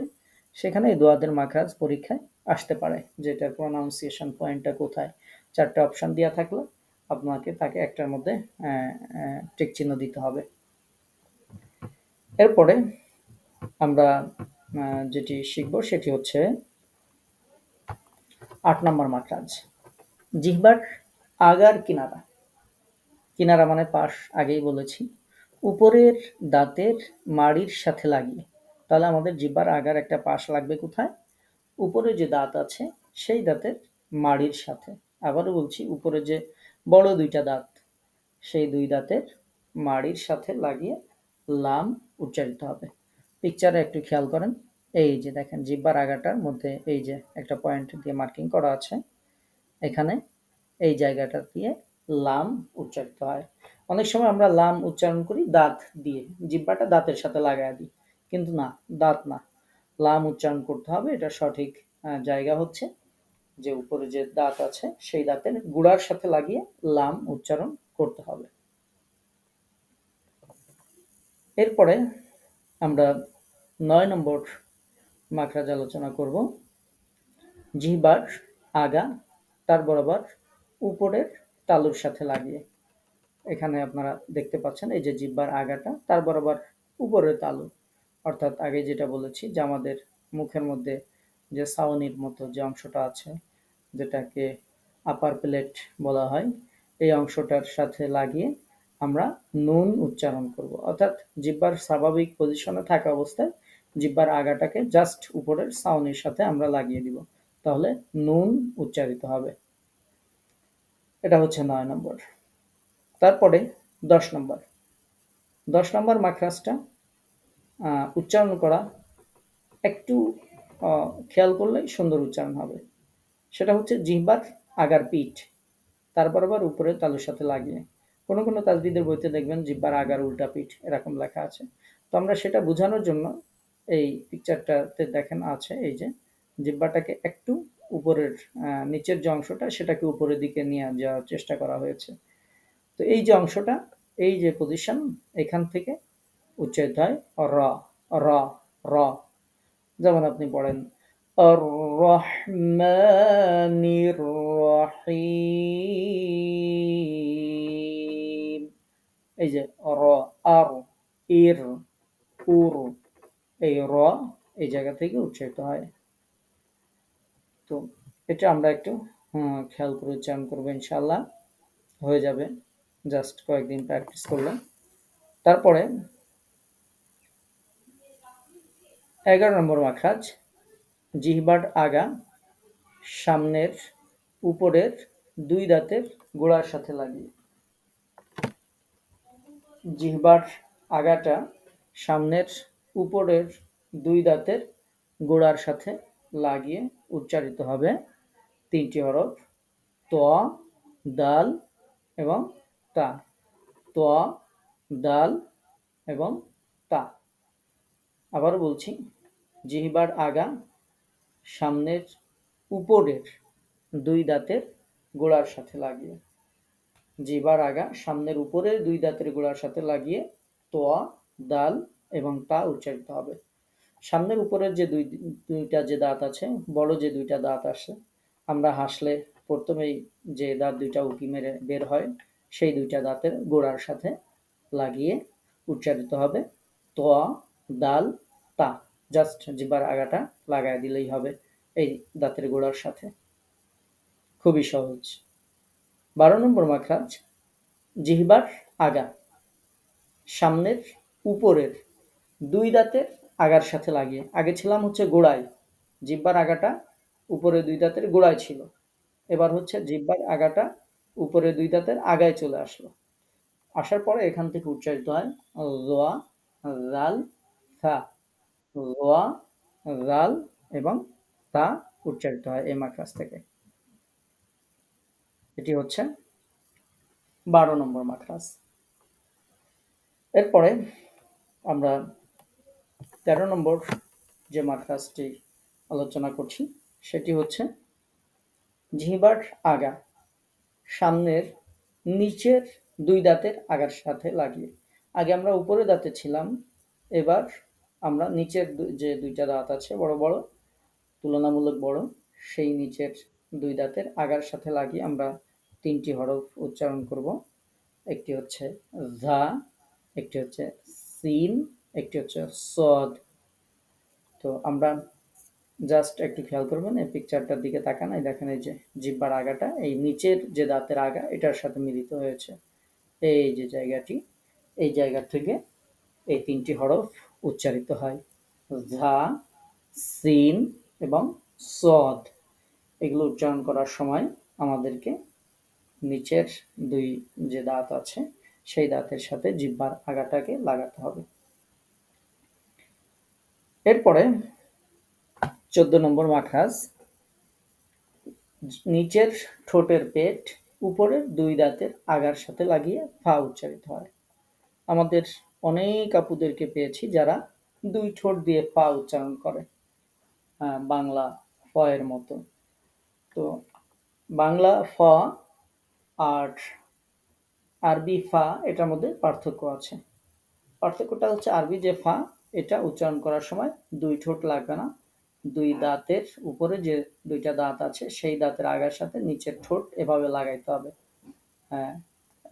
সেখানে এই দোয়াদের মাখরাজ পরীক্ষায় আসতে পারে, যেটার প্রোনাউন্সিয়েশন পয়েন্টটা কোথায়। 4টা অপশন দেওয়া থাকলে আপনাকে তাকে একটার মধ্যে টিক চিহ্ন দিতে হবে। এরপরে আমরা যেটি শিখব সেটি হচ্ছে 8 নম্বর মাখরাজ, জিহ্বার আগার কিনারা। কিনারা মানে পাশ, আগেই বলেছি, উপরের দাঁতের মাড়ির সাথে লাগিয়ে। তাহলে আমাদের জিহ্বার আগার একটা পাশ লাগবে কোথায়? উপরে যে দাঁত আছে সেই দাঁতের মাড়ির সাথে। আবারও বলছি, উপরে যে বড় 2টা দাঁত সেই 2 দাঁতের মাড়ির সাথে লাগিয়ে লাম উচ্চারিত হবে। পিকচারে একটু খেয়াল করেন, এই যে দেখেন জিহ্বার আগাটার মধ্যে এই যে একটা পয়েন্ট দিয়ে মার্কিং করা আছে, এখানে এই জায়গাটা দিয়ে লাম উচ্চারিত হয়। অনেক সময় আমরা লাম উচ্চারণ করি দাঁত দিয়ে, জিহ্বাটা দাঁতের সাথে লাগায় দিই, কিন্তু না, দাঁত না, লাম উচ্চারণ করতে হবে। এটা সঠিক জায়গা হচ্ছে যে উপরে যে দাঁত আছে সেই দাঁতের গুড়ার সাথে লাগিয়ে লাম উচ্চারণ করতে হবে। এরপরে আমরা 9 নম্বর মাখরাজ আলোচনা করব, জিহ্বার আগা তার বরাবর উপরের তালুর সাথে লাগিয়ে। এখানে আপনারা দেখতে পাচ্ছেন এই যে জিহ্বার আগাটা তার বরাবর উপরের তালু, অর্থাৎ আগে যেটা বলেছি যে আমাদের মুখের মধ্যে যে ছাউনির মতো যে অংশটা আছে, যেটাকে আপার প্লেট বলা হয়, এই অংশটার সাথে লাগিয়ে আমরা নুন উচ্চারণ করব। অর্থাৎ জিহ্বার স্বাভাবিক পজিশনে থাকা অবস্থায় জিহ্বার আগাটাকে জাস্ট উপরের ছাউনির সাথে আমরা লাগিয়ে দিব, তাহলে নুন উচ্চারিত হবে। এটা হচ্ছে 9 নম্বর। তারপরে 10 নম্বর। 10 নম্বর মাখরাজটা উচ্চারণ করা একটু খেয়াল করলেই সুন্দর উচ্চারণ হবে। সেটা হচ্ছে জিহ্বার আগার পিঠ তার বরাবর উপরের তালুর সাথে লাগিয়ে। কোনো কোনো তাজবিদের বইতে দেখবেন জিহ্বার আগার উল্টা পিঠ এরকম লেখা আছে। তো আমরা সেটা বোঝানোর জন্য এই পিকচারটাতে দেখেন আছে এই যে জিহ্বাটাকে একটু উপরের নিচের যে অংশটা সেটাকে উপরের দিকে নিয়ে যাওয়ার চেষ্টা করা হয়েছে। তো এই যে অংশটা, এই যে পজিশন, এখান থেকে উচ্চারিত হয় র, র, র। যেমন আপনি পড়েন আর রহমানির রহিম, এই যে র, আর, ইর, উর, এই র এই জায়গা থেকে উচ্চারিত হয়। তো এটা আমরা একটু খেয়াল করে উচ্চারণ করবো, ইনশাল্লাহ হয়ে যাবে, জাস্ট কয়েকদিন প্র্যাকটিস করলে। তারপরে 11 নম্বর মাখরাজ, জিহ্বার আগা সামনের উপরের দুই দাঁতের গোড়ার সাথে লাগিয়ে। জিহ্বার আগাটা সামনের উপরের দুই দাঁতের গোড়ার সাথে লাগিয়ে উচ্চারিত হবে 3টি হরফ ত, দাল এবং তা। ত, দাল এবং তা। আবারও বলছি, জিহ্বার আগা সামনের উপরের দুই দাঁতের গোড়ার সাথে লাগিয়ে। জিহ্বার আগা সামনের উপরের দুই দাঁতের গোড়ার সাথে লাগিয়ে ত, দাল এবং তা উচ্চারিত হবে। সামনের উপরের যে দুইটা যে দাঁত আছে, বড় যে দুইটা দাঁত আসে, আমরা হাসলে প্রথমেই যে দাঁত দুইটা উঁকি মেরে বের হয়, সেই দুইটা দাঁতের গোড়ার সাথে লাগিয়ে উচ্চারিত হবে ত, দাল, তা। জাস্ট জিহ্বার আগাটা লাগায় দিলেই হবে এই দাঁতের গোড়ার সাথে। খুবই সহজ। 12 নম্বর মাখরাজ, জিহ্বার আগা সামনের উপরের দুই দাঁতের আগার সাথে লাগিয়ে। আগে ছিলাম হচ্ছে গোড়ায়, জিহ্বার আগাটা উপরে দুই দাঁতের গোড়ায় ছিল। এবার হচ্ছে জিহ্বার আগাটা উপরে দুই দাঁতের আগায় চলে আসলো। আসার পরে এখান থেকে উচ্চারিত হয় রোয়া, রাল, থা। রোয়া, রাল এবং তা উচ্চারিত হয় এই মাখরাজ থেকে। এটি হচ্ছে 12 নম্বর মাখরাজ। এরপরে আমরা 13 নম্বর যে মাখরাজটি আলোচনা করছি সেটি হচ্ছে জিহ্বার আগা সামনের নিচের দুই দাঁতের আগার সাথে লাগিয়ে। আগে আমরা উপরে দাঁতে ছিলাম, এবার আমরা নিচের যে দুইটা দাঁত আছে বড় বড়, তুলনামূলক বড়, সেই নিচের দুই দাঁতের আগার সাথে লাগিয়ে আমরা 3টি হরফ উচ্চারণ করব। একটি হচ্ছে ধা, একটি হচ্ছে সিন, একটি হচ্ছে সদ। তো আমরা জাস্ট একটু খেয়াল করবেন, এই পিকচারটার দিকে তাকান। এই দেখেন, এই যে জিহ্বার আগাটা এই নিচের যে দাঁতের আগা এটার সাথে মিলিত হয়েছে, এই যে জায়গাটি, এই জায়গা থেকে এই 3টি হরফ উচ্চারিত হয় ধা, সিন এবং সদ। এগুলো উচ্চারণ করার সময় আমাদেরকে নিচের দুই যে দাঁত আছে সেই দাঁতের সাথে জিহ্বার আগাটাকে লাগাতে হবে। এরপরে 14 নম্বর মাখরাজ, নিচের ঠোঁটের পেট উপরের দুই দাঁতের আগার সাথে লাগিয়ে ফা উচ্চারিত হয়। আমাদের অনেক আপুদেরকে পেয়েছি যারা দুই ঠোঁট দিয়ে ফা উচ্চারণ করে, বাংলা ফ এর মতো। তো বাংলা ফ আর আরবি ফা এটার মধ্যে পার্থক্য আছে। পার্থক্যটা হচ্ছে আরবি যে ফা, এটা উচ্চারণ করার সময় দুই ঠোঁট লাগবে না, দুই দাঁতের উপরে যে দুইটা দাঁত আছে সেই দাঁতের আগার সাথে নিচের ঠোঁট এভাবে লাগাইতে হবে। হ্যাঁ,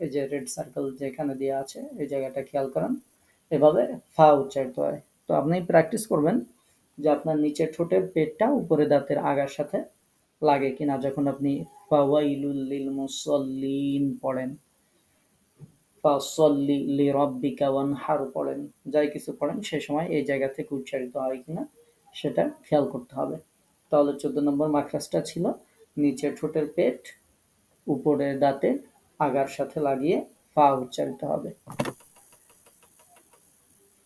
এই যে রেড সার্কেল যেখানে দেওয়া আছে এই জায়গাটা খেয়াল করেন, এভাবে ফা উচ্চারিত হয়। তো আপনি প্র্যাকটিস করবেন যে আপনার নিচের ঠোঁটের পেটটা উপরে দাঁতের আগার সাথে লাগে কিনা যখন আপনি ফাওয়াইলুল লিল মুসাল্লিন পড়েন, ফাসল্লি লিরাব্বিকা ওয়ানহার পড়েন, যাই কিছু পড়েন সেই সময় এই জায়গা থেকে উচ্চারিত হয় কিনা সেটা খেয়াল করতে হবে। তাহলে 14 নম্বর মাখরাজটা ছিল নিচের ঠোঁটের পেট উপরের দাঁতের আগার সাথে লাগিয়ে ফা উচ্চারিত হবে।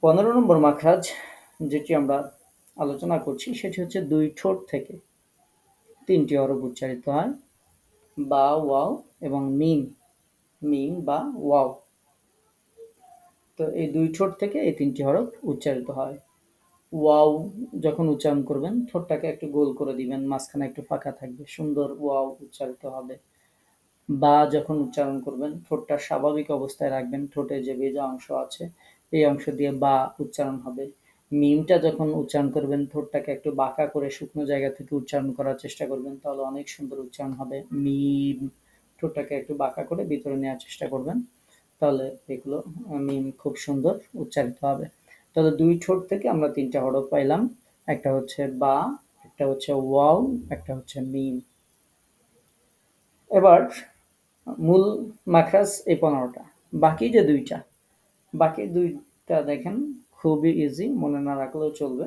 15 নম্বর মাখরাজ যেটি আমরা আলোচনা করছি সেটি হচ্ছে দুই ঠোঁট থেকে 3টি হরফ উচ্চারিত হয় বা, ওয়াও এবং মিম। মিম বা ওয়াও। তো এই দুই ঠোঁট থেকে এই 3টি হরফ উচ্চারিত হয়। ওয়াও যখন উচ্চারণ করবেন ঠোঁটটাকে একটু গোল করে দিবেন, মাঝখানে একটু ফাঁকা থাকবে, সুন্দর ওয়াও উচ্চারিত হবে। বা যখন উচ্চারণ করবেন ঠোঁটটা স্বাভাবিক অবস্থায় রাখবেন, ঠোঁটে যে ভেজা অংশ আছে এই অংশ দিয়ে বা উচ্চারণ হবে। মিমটা যখন উচ্চারণ করবেন ঠোঁটটাকে একটু বাঁকা করে শুকনো জায়গা থেকে উচ্চারণ করার চেষ্টা করবেন, তাহলে অনেক সুন্দর উচ্চারণ হবে। মিম, ঠোঁটটাকে একটু বাঁকা করে ভিতরে নেওয়ার চেষ্টা করবেন, তাহলে এগুলো মিম খুব সুন্দর উচ্চারিত হবে। তাহলে দুই ঠোঁট থেকে আমরা 3টা হরফ পাইলাম, একটা হচ্ছে বা, একটা হচ্ছে ওয়াও, একটা হচ্ছে মিম। এবার মূল মাখরাজ এই 15টা। বাকি যে বাকি দুইটা দেখেন খুবই ইজি, মনে না রাখলেও চলবে।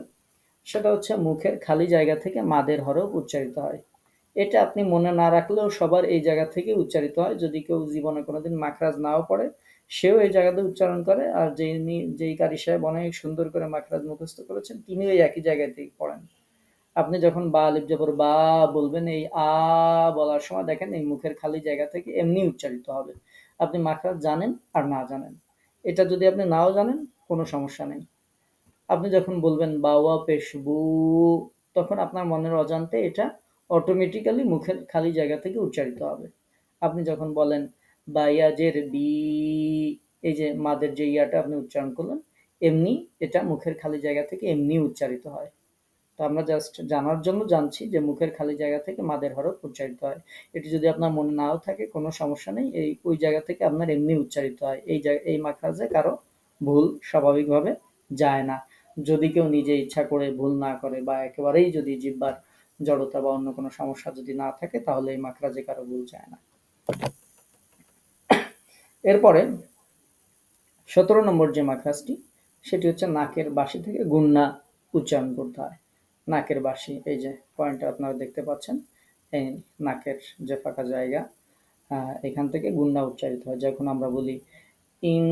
সেটা হচ্ছে মুখের খালি জায়গা থেকে মাদের হরফ উচ্চারিত হয়। এটা আপনি মনে না রাখলেও সবার এই জায়গা থেকে উচ্চারিত হয়। যদি কেউ জীবনে কোনোদিন মাখরাজ নাও পড়ে, সেও এই জায়গাতে উচ্চারণ করে। আর যেই কারি সাহেব অনেক সুন্দর করে মাখরাজ মুখস্থ করেছেন, তিনিও এই একই জায়গায় থেকে পড়েন। আপনি যখন বা আলিফ জবর বা বলবেন, এই আ বলার সময় দেখেন এই মুখের খালি জায়গা থেকে এমনি উচ্চারিত হবে। আপনি মাখরাজ জানেন আর না জানেন। এটা যদি আপনি নাও জানেন, কোনো সমস্যা নেই। আপনি যখন বলবেন বাওয়া পেশ বু, তখন আপনার মনের অজান্তে এটা অটোমেটিক্যালি মুখের খালি জায়গা থেকে উচ্চারিত হবে। আপনি যখন বলেন বায়াজের বি, এই যে মাদের যে ইয়াটা আপনি উচ্চারণ করলেন, এমনি এটা মুখের খালি জায়গা থেকে এমনি উচ্চারিত হয়। তো আমরা জাস্ট জানার জন্য জানছি যে মুখের খালি জায়গা থেকে মাদের হরফ উচ্চারিত হয়। এটি যদি আপনার মনে নাও থাকে, কোনো সমস্যা নেই। ওই জায়গা থেকে আপনার এমনি উচ্চারিত হয়। এই মাখরাজে কারো ভুল স্বাভাবিকভাবে যায় না। যদি কেউ নিজে ইচ্ছা করে ভুল না করে, বা একেবারেই যদি জিহ্বার জড়তা বা অন্য কোনো সমস্যা যদি না থাকে, তাহলে এই মাখরাজে কারো ভুল যায় না। এরপরে 17 নম্বর যে মাখরাজটি, সেটি হচ্ছে নাকের বাসি থেকে গুন্না উচ্চারণ করতে হয়। নাকের বাসি, এই যে পয়েন্টটা আপনারা দেখতে পাচ্ছেন, এই নাকের যে ফাঁকা জায়গা, এখান থেকে গুন্না উচ্চারিত হয়। যখন আমরা বলি ইন,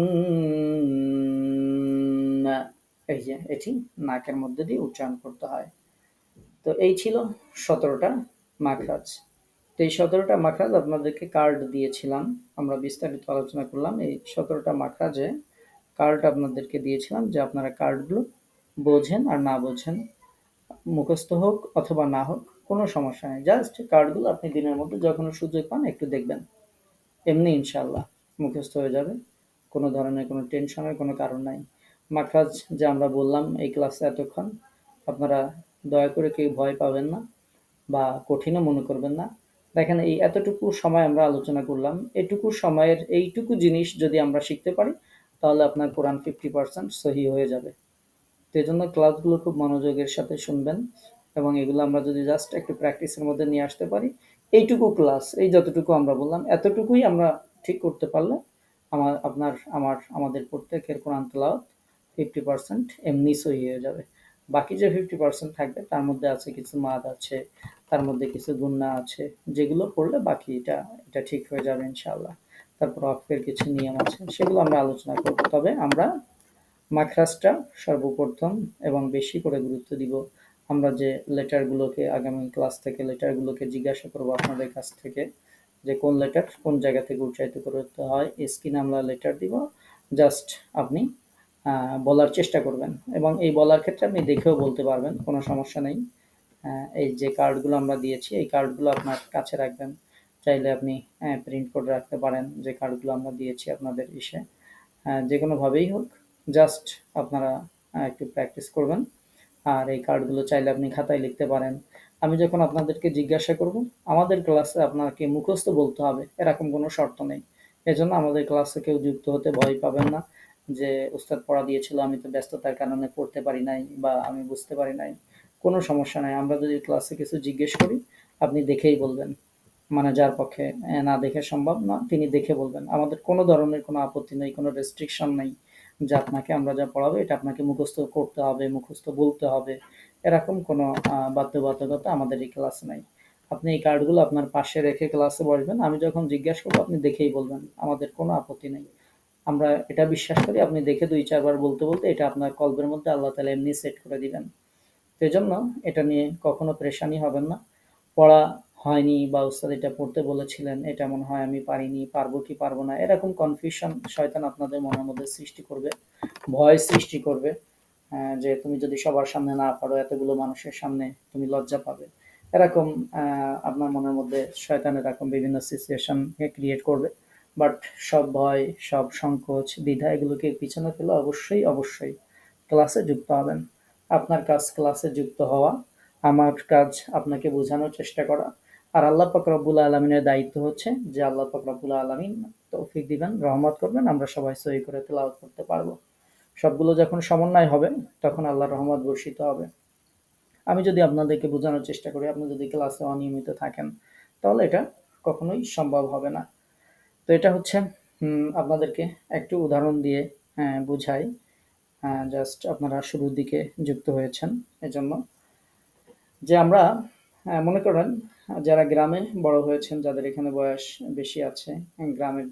এই যে এটি নাকের মধ্যে দিয়ে উচ্চারণ করতে হয়। তো এই ছিল 17টা মাখরাজ। তো এই 17টা মাখরাজ আপনাদেরকে কার্ড দিয়েছিলাম, আমরা বিস্তারিত আলোচনা করলাম। এই 17টা মাখরাজে কার্ড আপনাদেরকে দিয়েছিলাম, যে আপনারা কার্ডগুলো বোঝেন আর না বোঝেন, মুখস্থ হোক অথবা না হোক, কোনো সমস্যা নেই। জাস্ট কার্ডগুলো আপনি দিনের মধ্যে যখন সুযোগ পান একটু দেখবেন, এমনি ইনশাল্লাহ মুখস্থ হয়ে যাবে। কোনো ধরনের কোনো টেনশনের কোনো কারণ নাই। মাখরাজ যে আমরা বললাম এই ক্লাসে এতক্ষণ, আপনারা দয়া করে কেউ ভয় পাবেন না বা কঠিনও মনে করবেন না। দেখেন, এই এতটুকু সময় আমরা আলোচনা করলাম, এটুকু সময়ের এইটুকু জিনিস যদি আমরা শিখতে পারি, তাহলে আপনার কোরআন 50% সহি হয়ে যাবে। তো এই জন্য ক্লাসগুলো খুব মনোযোগের সাথে শুনবেন, এবং এগুলো আমরা যদি জাস্ট একটু প্র্যাকটিসের মধ্যে নিয়ে আসতে পারি, এইটুকু ক্লাস, এই যতটুকু আমরা বললাম, এতটুকুই আমরা ঠিক করতে পারলে আমাদের প্রত্যেকের কোরআন তেলাওয়াত 50% এমনি সহি হয়ে যাবে। বাকি যে 50% থাকবে, তার মধ্যে আছে কিছু মাদ আছে, তার মধ্যে কিছু গুন্না আছে, যেগুলো পড়লে বাকি এটা ঠিক হয়ে যাবে ইনশাআল্লাহ। তারপর অক্ষের কিছু নিয়ম আছে, সেগুলো আমরা আলোচনা করব। তবে আমরা মাখরাজটা সর্বপ্রথম এবং বেশি করে গুরুত্ব দিব। আমরা যে লেটারগুলোকে, আগামী ক্লাস থেকে লেটারগুলোকে জিজ্ঞাসা করব আপনাদের কাছ থেকে, যে কোন লেটার কোন জায়গা থেকে উচ্চারিত করতে হয়। স্ক্রিনে আমরা লেটার দিব, জাস্ট আপনি বলার চেষ্টা করবেন, এবং এই বলার ক্ষেত্রে আপনি দেখেও বলতে পারবেন, কোনো সমস্যা নেই। এই যে কার্ডগুলো আমরা দিয়েছি, এই কার্ডগুলো আপনার কাছে রাখবেন। চাইলে আপনি প্রিন্ট করে রাখতে পারেন, যে কার্ডগুলো আমরা দিয়েছি আপনাদের ইসে। যে কোনোভাবেই হোক, জাস্ট আপনারা একটু প্র্যাকটিস করবেন। আর এই কার্ডগুলো চাইলে আপনি খাতায় লিখতে পারেন। আমি যখন আপনাদেরকে জিজ্ঞাসা করব, আমাদের ক্লাসে আপনাকে মুখস্থ বলতে হবে এরকম কোনো শর্ত নেই। এজন্য আমাদের ক্লাসে কেউ যুক্ত হতে ভয় পাবেন না, যে উস্তাদ পড়া দিয়েছিল, আমি তো ব্যস্ততার কারণে পড়তে পারি নাই বা আমি বুঝতে পারি নাই। কোনো সমস্যা নাই। আমরা যদি ক্লাসে কিছু জিজ্ঞেস করি, আপনি দেখেই বলবেন। মানে যার পক্ষে না দেখে সম্ভব না, তিনি দেখে বলবেন। আমাদের কোনো ধরনের কোনো আপত্তি নেই, কোনো রেস্ট্রিকশন নেই যে আপনাকে আমরা যা পড়াবো এটা আপনাকে মুখস্থ করতে হবে, মুখস্থ বলতে হবে, এরকম কোনো বাধ্যবাধকতা আমাদের এই ক্লাসে নাই। আপনি এই কার্ডগুলো আপনার পাশে রেখে ক্লাসে বসবেন, আমি যখন জিজ্ঞাসা করবো আপনি দেখেই বলবেন, আমাদের কোনো আপত্তি নেই। আমরা এটা বিশ্বাস করি, আপনি দেখে 2-4 বার বলতে বলতে এটা আপনার কলবের মধ্যে আল্লাহ তাআলা এমনি সেট করে দিবেন। সেজন্য এটা নিয়ে কখনো পেরেশানি হবেন না। পড়া হয়নি, বা উস্তাদ এটা পড়তে বলেছিলেন, এটা মনে হয় আমি পারিনি, পারবো কি পারবো না, এরকম কনফিউশন শয়তান আপনাদের মনের মধ্যে সৃষ্টি করবে, ভয় সৃষ্টি করবে। যে তুমি যদি সবার সামনে না পারো, এতগুলো মানুষের সামনে তুমি লজ্জা পাবে, এরকম আপনার মনের মধ্যে শয়তান এরকম বিভিন্ন সিচুয়েশন ক্রিয়েট করবে। বাট সব ভয়, সব সংকোচ, দ্বিধা, এগুলোকে পিছনে ফেলে অবশ্যই অবশ্যই ক্লাসে যুক্ত হবেন। আপনার কাজ ক্লাসে যুক্ত হওয়া, আমার কাজ আপনাকে বোঝানোর চেষ্টা করা। আর আল্লাহ পাক রব্বুল আলমিনের দায়িত্ব হচ্ছে যে আল্লাহ পাক রব্বুল আলমিন তৌফিক দিবেন, রহমত করবেন, আমরা সবাই সহি করে তেলাওয়াত করতে পারবো। সবগুলো যখন সমন্বয় হবে, তখন আল্লাহর রহমত বর্ষিত হবে। আমি যদি আপনাদেরকে বোঝানোর চেষ্টা করি, আপনি যদি ক্লাসে অনিয়মিত থাকেন, তাহলে এটা কখনোই সম্ভব হবে না। তো এটা হচ্ছে আপনাদেরকে একটু উদাহরণ দিয়ে বুঝাই। জাস্ট আপনারা শুরুর দিকে যুক্ত হয়েছেন। এজন্য যে আমরা মনে করেন যারা গ্রামে বড় হয়েছেন, যাদের এখানে বয়স বেশি আছে, গ্রামের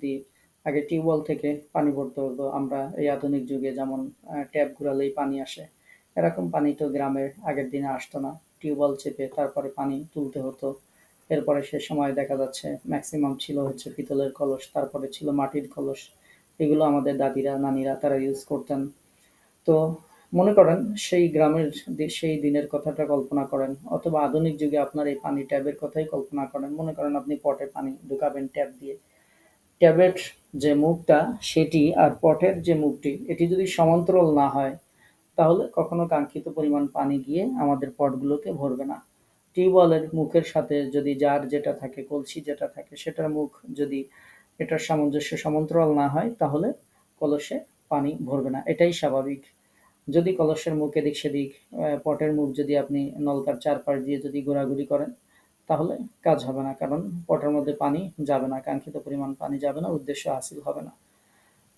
আগে টিউবওয়েল থেকে পানি ভরতে হতো। আমরা এই আধুনিক যুগে যেমন ট্যাপ ঘুরালেই পানি আসে, এরকম পানি তো গ্রামের আগের দিনে আসতো না। টিউবওয়েল চেপে তারপরে পানি তুলতে হতো। এরপরে সে সময় দেখা যাচ্ছে ম্যাক্সিমাম ছিল হচ্ছে পিতলের কলস, তারপরে ছিল মাটির কলস। এগুলো আমাদের দাদিরা নানিরা তারা ইউজ করতেন। তো মনে করেন সেই গ্রামের সেই দিনের কথাটা কল্পনা করেন, অথবা আধুনিক যুগে আপনার এই পানি ট্যাবের কথাই কল্পনা করেন। মনে করেন আপনি পটে পানি ঢুকাবেন ট্যাপ দিয়ে। ট্যাবের যে মুখটা সেটি আর পটের যে মুখটি এটি যদি সমান্তরাল না হয়, তাহলে কখনো কাঙ্ক্ষিত পরিমাণ পানি গিয়ে আমাদের পটগুলোকে ভরবে না। টিউবওয়েলের মুখের সাথে যদি জার যেটা থাকে, কলসি যেটা থাকে, সেটার মুখ যদি এটার সামঞ্জস্য সমান্তরাল না হয়, তাহলে কলসে পানি ভরবে না। এটাই স্বাভাবিক। যদি কলসের মুখ এদিক সেদিক, পটের মুখ যদি আপনি নলকার চারপাশ দিয়ে যদি ঘোরাঘুরি করেন, তাহলে কাজ হবে না। কারণ পটের মধ্যে পানি যাবে না, কাঙ্ক্ষিত পরিমাণ পানি যাবে না, উদ্দেশ্য হাসিল হবে না।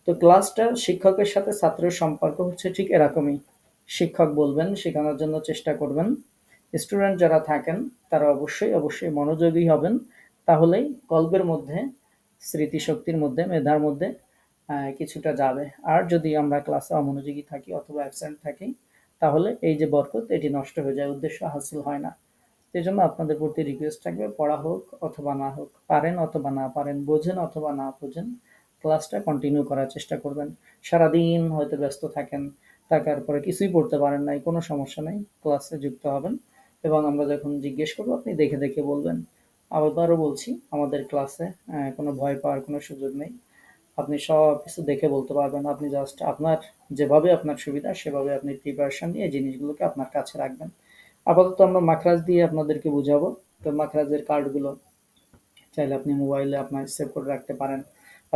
তো ক্লাসটা শিক্ষকের সাথে ছাত্রের সম্পর্ক হচ্ছে ঠিক এরকমই। শিক্ষক বলবেন, শেখানোর জন্য চেষ্টা করবেন। স্টুডেন্ট যারা থাকেন তারা অবশ্যই মনোযোগী হবেন। তাহলেই কল্পের মধ্যে, স্মৃতিশক্তির মধ্যে, মেধার মধ্যে কিছুটা যাবে। আর যদি আমরা ক্লাসে অমনোযোগী থাকি অথবা অ্যাবসেন্ট থাকি, তাহলে এই যে বরকত এটি নষ্ট হয়ে যায়, উদ্দেশ্য হাসিল হয় না। এই জন্য আপনাদের প্রতি রিকোয়েস্ট থাকবে, পড়া হোক অথবা না হোক, পারেন অথবা না পারেন, বোঝেন অথবা না বোঝেন, ক্লাসটা কন্টিনিউ করার চেষ্টা করবেন। সারাদিন হয়তো ব্যস্ত থাকেন, থাকার পরে কিছুই পড়তে পারেন নাই, কোনো সমস্যা নেই, ক্লাসে যুক্ত হবেন। এবং আমরা যখন জিজ্ঞেস করবো আপনি দেখে দেখে বলবেন। আবারও বলছি, আমাদের ক্লাসে কোনো ভয় পাওয়ার কোনো সুযোগ নেই। আপনি সব কিছু দেখে বলতে পারবেন। আপনি জাস্ট আপনার যেভাবে আপনার সুবিধা সেভাবে আপনি প্রিপারেশন নিয়ে জিনিসগুলোকে আপনার কাছে রাখবেন। আপাতত আমরা মাখরাজ দিয়ে আপনাদেরকে বুঝাবো। তো মাখরাজের কার্ডগুলো চাইলে আপনি মোবাইলে আপনার সেভ করে রাখতে পারেন।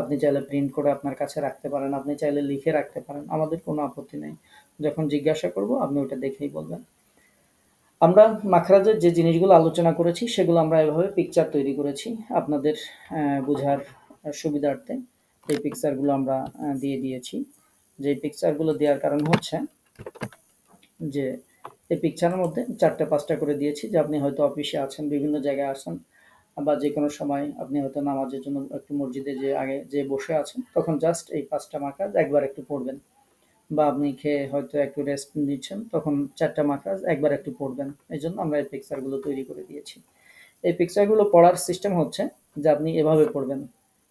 আপনি চাইলে প্রিন্ট করে আপনার কাছে রাখতে পারেন। আপনি চাইলে লিখে রাখতে পারেন। আমাদের কোনো আপত্তি নেই। যখন জিজ্ঞাসা করব আপনি ওটা দেখেই বলবেন। আমরা মাখরাজের যে জিনিসগুলো আলোচনা করেছি সেগুলো আমরা এভাবে পিকচার তৈরি করেছি আপনাদের বোঝার সুবিধার্থে। এই পিকচারগুলো আমরা দিয়ে দিয়েছি। যে পিকচারগুলো দেওয়ার কারণ হচ্ছে যে এই পিকচারের মধ্যে 4টা 5টা করে দিয়েছি, যে আপনি হয়তো অফিসে আছেন, বিভিন্ন জায়গায় আছেন, বা যে কোনো সময় আপনি হয়তো নামাজের জন্য একটু মসজিদে যে আগে যে বসে আছেন, তখন জাস্ট এই 5টা মাখরাজ একবার একটু পড়বেন। বা আপনি খেয়ে হয়তো একটু রেস্ট নিচ্ছেন, তখন 4টা মাখরাজ একবার একটু পড়বেন। এই জন্য আমরা এই পিকচারগুলো তৈরি করে দিয়েছি। এই পিকচারগুলো পড়ার সিস্টেম হচ্ছে যে আপনি এভাবে পড়বেন।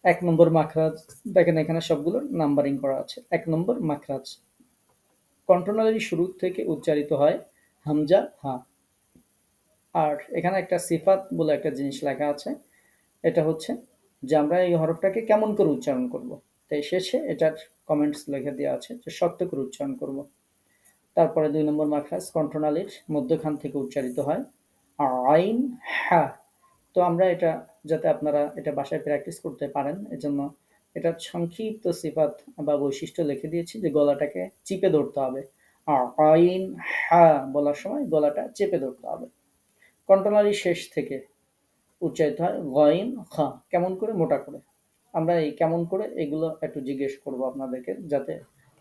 1 নম্বর মাখরাজ, দেখেন এখানে সবগুলো নাম্বারিং করা আছে। 1 নম্বর মাখরাজ কন্ট্রোনারি শুরু থেকে উচ্চারিত হয় হামজা হা। আর এখানে একটা সিফাত বলে একটা জিনিস লেখা আছে। এটা হচ্ছে যে আমরা এই হরফটাকে কেমন করে উচ্চারণ করব। তাই শেষে এটার কমেন্টস লিখে দেওয়া আছে যে শক্ত করে উচ্চারণ করব। তারপরে 2 নম্বর মাখরাজ কন্ট্রোনালির মধ্যখান থেকে উচ্চারিত হয় আইন হা। তো আমরা এটা যাতে আপনারা এটা বাসায় প্র্যাকটিস করতে পারেন, এজন্য এটা সংক্ষিপ্ত সিফাত বা বৈশিষ্ট্য লিখে দিয়েছি যে গলাটাকে চিপে ধরতে হবে। আইন হা বলার সময় গলাটা চেপে ধরতে হবে। কন্ট্রোনারি শেষ থেকে উচ্চারিত হয় গইন খা, কেমন করে, মোটা করে। আমরা এই কেমন করে এগুলো একটু জিজ্ঞেস করব আপনাদেরকে, যাতে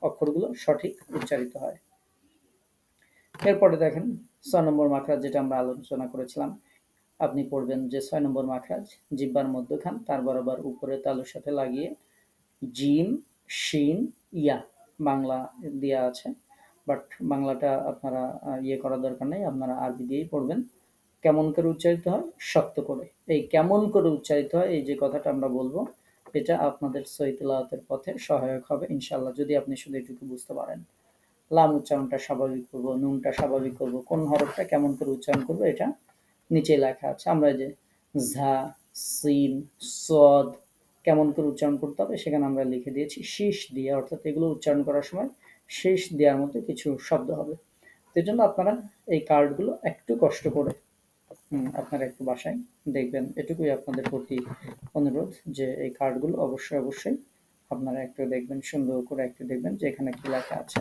অক্ষরগুলো সঠিক উচ্চারিত হয়। এরপরে দেখেন 6 নম্বর মাখরাজ, যেটা আমরা আলোচনা করেছিলাম। আপনি পড়বেন যে 6 নম্বর মাখরাজ জিহ্বার মধ্যখান তার বরাবর উপরে তালুর সাথে লাগিয়ে জিম শিন ইয়া বাংলা দেওয়া আছে, বাট বাংলাটা আপনারা ইয়ে করার দরকার নেই, আপনারা আরবি দিয়েই পড়বেন। কেমন করে উচ্চারিত হয়, শক্ত করে। এই কেমন করে উচ্চারিত হয় এই যে কথাটা আমরা বলবো, এটা আপনাদের সহি তেলাওয়াতের পথে সহায়ক হবে ইনশাআল্লাহ, যদি আপনি শুধু এটুকু বুঝতে পারেন। লাম উচ্চারণটা স্বাভাবিক করবো, নুনটা স্বাভাবিক করবো, কোন হরফটা কেমন করে উচ্চারণ করবো এটা নিচে লেখা আছে। আমরা যে ঝা, সিন, সদ কেমন করে উচ্চারণ করতে হবে সেখানে আমরা লিখে দিয়েছি শীষ দিয়ে, অর্থাৎ এগুলো উচ্চারণ করার সময় শীষ দেওয়ার মতো কিছু শব্দ হবে। সেই জন্য আপনারা এই কার্ডগুলো একটু কষ্ট করে আপনারা একটু বাসায় দেখবেন। এটুকুই আপনাদের প্রতি অনুরোধ যে এই কার্ডগুলো অবশ্যই আপনারা একটু দেখবেন, সুন্দর করে একটু দেখবেন যে এখানে কি লেখা আছে।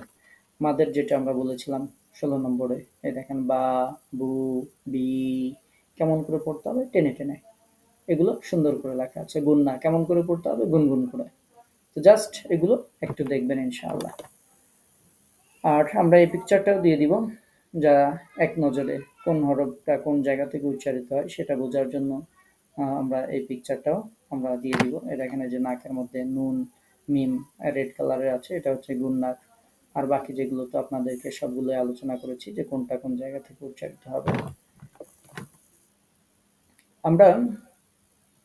মাদের যেটা আমরা বলেছিলাম 16 নম্বরে, এই দেখেন বা, বু, বি কেমন করে পড়তে হবে, টেনে টেনে। এগুলো সুন্দর করে লেখা আছে। গুন্না কেমন করে পড়তে হবে, গুনগুন করে। তো জাস্ট এগুলো একটু দেখবেন ইনশাআল্লাহ। আর আমরা এই পিকচারটাও দিয়ে দিব, যারা এক নজরে কোন হরফটা কোন জায়গা থেকে উচ্চারিত হয় সেটা বোঝার জন্য আমরা এই পিকচারটাও আমরা দিয়ে দিব। এটা এখানে যে নাকের মধ্যে নুন মিম রেড কালারের আছে, এটা হচ্ছে গুন্নাক। আর বাকি যেগুলো তো আপনাদেরকে সবগুলো আলোচনা করেছি যে কোনটা কোন জায়গা থেকে উচ্চারিত হবে। আমরা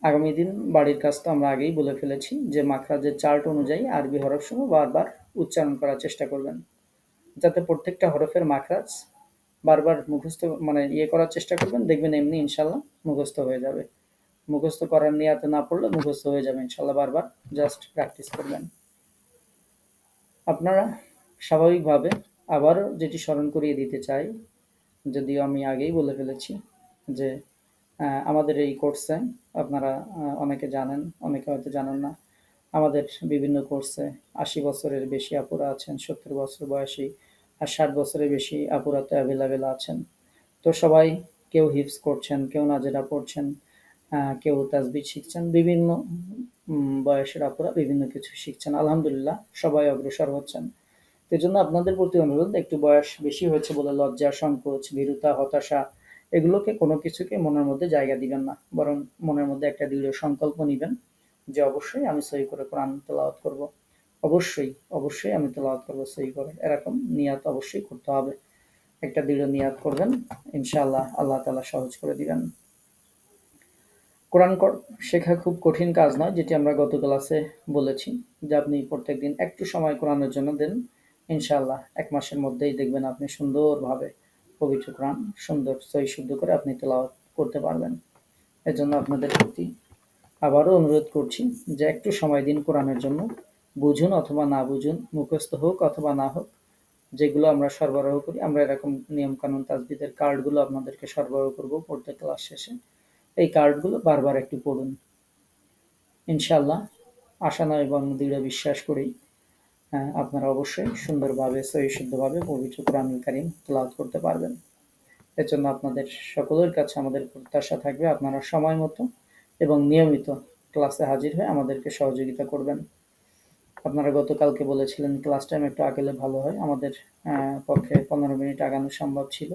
আগামী দিন বাড়ির কাজ তো আমরা আগেই বলে ফেলেছি যে মাখরাজের চার্ট অনুযায়ী আরবি হরফসমূহ বারবার উচ্চারণ করার চেষ্টা করবেন, যাতে প্রত্যেকটা হরফের মাখরাজ বারবার মুখস্থ মানে করার চেষ্টা করবেন, দেখবেন এমনি ইনশাল্লাহ মুখস্থ হয়ে যাবে। মুখস্থ করার নিয়াতে না পড়লে মুখস্থ হয়ে যাবে ইনশাল্লাহ, বারবার জাস্ট প্র্যাকটিস করবেন। আপনারা স্বাভাবিকভাবে আবারও যেটি স্মরণ করিয়ে দিতে চাই, যদিও আমি আগেই বলে ফেলেছি যে আমাদের এই কোর্সে আপনারা অনেকে জানেন, অনেকে হয়তো জানেন না, আমাদের বিভিন্ন কোর্সে ৮০ বছরের বেশি আপুরা আছেন, ৭০ বছর বয়সী আর ৬০ বছরের বেশি আপুরা তো অ্যাভেলেবেল আছেন। তো সবাই কেউ হিফজ করছেন, কেউ নাজেরা পড়ছেন, কেউ তাসবিহ শিখছেন, বিভিন্ন বয়সের আপুরা বিভিন্ন কিছু শিখছেন। আলহামদুলিল্লাহ সবাই অগ্রসর হচ্ছেন। এজন্য আপনাদের প্রতি অনুরোধ, একটু বয়স বেশি হয়েছে বলে লজ্জা, সংকোচ, ভীরুতা, হতাশা এগুলোকে কোনো কিছুকে মনের মধ্যে জায়গা দিবেন না, বরং মনের মধ্যে একটা দৃঢ় সংকল্প নিবেন যে অবশ্যই আমি সহি করে কোরআন তেলাওয়াত করব, অবশ্যই অবশ্যই আমি তেলাওয়াত করব সহি করে, এরকম নিয়াত অবশ্যই করতে হবে। একটা দৃঢ় নিয়াত করবেন, ইনশাআল্লাহ আল্লাহ তাআলা সহজ করে দিবেন। কোরআন শেখা খুব কঠিন কাজ নয়, যেটি আমরা গত ক্লাসে বলেছি যে আপনি প্রত্যেকদিন একটু সময় কোরআনের জন্য দেন, ইনশাআল্লাহ ১ মাসের মধ্যেই দেখবেন আপনি সুন্দরভাবে পবিত্র কোরআন সুন্দর সহি শুদ্ধ করে আপনি তেলাওয়াত করতে পারবেন। এজন্য আপনাদের প্রতি আবারও অনুরোধ করছি যে একটু সময় দিন কোরআনের জন্য, বুঝুন অথবা না বুঝুন, মুখস্থ হোক অথবা না হোক, যেগুলো আমরা সরবরাহ করি, আমরা এরকম নিয়মকানুন তাজবিদের কার্ডগুলো আপনাদেরকে সরবরাহ করব প্রত্যেক ক্লাস শেষে। এই কার্ডগুলো বারবার একটু পড়ুন, ইনশাআল্লাহ আশা নয় এবং দৃঢ় বিশ্বাস করি আপনারা অবশ্যই সুন্দরভাবে সহি শুদ্ধভাবে পবিত্র কোরআনুল কারীম তেলাওয়াত করতে পারবেন। এর জন্য আপনাদের সকলের কাছে আমাদের প্রত্যাশা থাকবে আপনারা সময় মতো এবং নিয়মিত ক্লাসে হাজির হয়ে আমাদেরকে সহযোগিতা করবেন। আপনারা গতকালকে বলেছিলেন ক্লাস টাইম একটু আগালে ভালো হয়, আমাদের পক্ষে 15 মিনিট আগানো সম্ভব ছিল।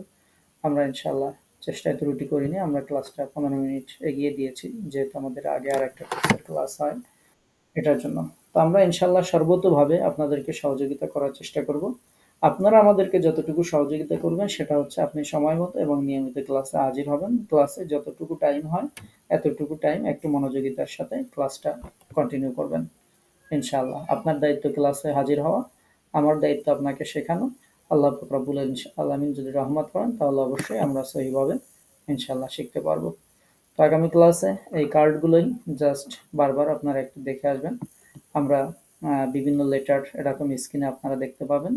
আমরা ইনশাআল্লাহ চেষ্টায় ত্রুটি করিনি, আমরা ক্লাসটা 15 মিনিট এগিয়ে দিয়েছি, যেহেতু আমাদের আগে আর একটা কোর্সের ক্লাস হয় এটার জন্য। তো আমরা ইনশাআল্লাহ সর্বতোভাবে আপনাদেরকে সহযোগিতা করার চেষ্টা করব। আপনারা আমাদেরকে যতটুকু সহযোগিতা করবেন সেটা হচ্ছে আপনি সময় মতো এবং নিয়মিত ক্লাসে হাজির হবেন। ক্লাসে যতটুকু টাইম হয় এতটুকু টাইম একটু মনোযোগিতার সাথে ক্লাসটা কন্টিনিউ করবেন। ইনশাআল্লাহ আপনার দায়িত্ব ক্লাসে হাজির হওয়া, আমার দায়িত্ব আপনাকে শেখানো। আল্লাহ পাক রব্বুল আলামিন যদি রহমত করেন তাহলে অবশ্যই আমরা সহিভাবে ইনশাআল্লাহ শিখতে পারবো। তো আগামী ক্লাসে এই কার্ডগুলোই জাস্ট বারবার আপনারা একটু দেখে আসবেন। আমরা বিভিন্ন লেটার এরকম স্ক্রিনে আপনারা দেখতে পাবেন।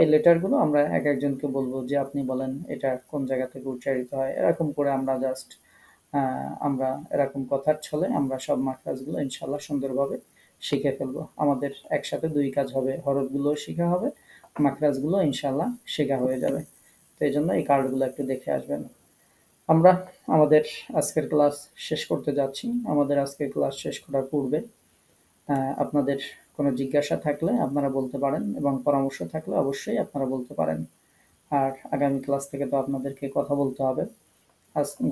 এই লেটারগুলো আমরা এক একজনকে বলবো যে আপনি বলেন এটা কোন জায়গা থেকে উচ্চারিত হয়, এরকম করে আমরা জাস্ট আমরা এরকম কথার ছলে আমরা সব মাখরাজগুলো ইনশাআল্লাহ সুন্দরভাবে শিখে ফেলবো। আমাদের একসাথে ২ কাজ হবে, হরফগুলোও শিখা হবে, মাখরাজগুলো ইনশাআল্লাহ শেখা হয়ে যাবে। তো এইজন্য এই কার্ডগুলো একটু দেখে আসবেন। আমরা আমাদের আজকের ক্লাস শেষ করতে যাচ্ছি। আমাদের আজকের ক্লাস শেষ করার পূর্বে আপনাদের কোনো জিজ্ঞাসা থাকলে আপনারা বলতে পারেন এবং পরামর্শ থাকলে অবশ্যই আপনারা বলতে পারেন। আর আগামী ক্লাস থেকে তো আপনাদেরকে কথা বলতে হবে।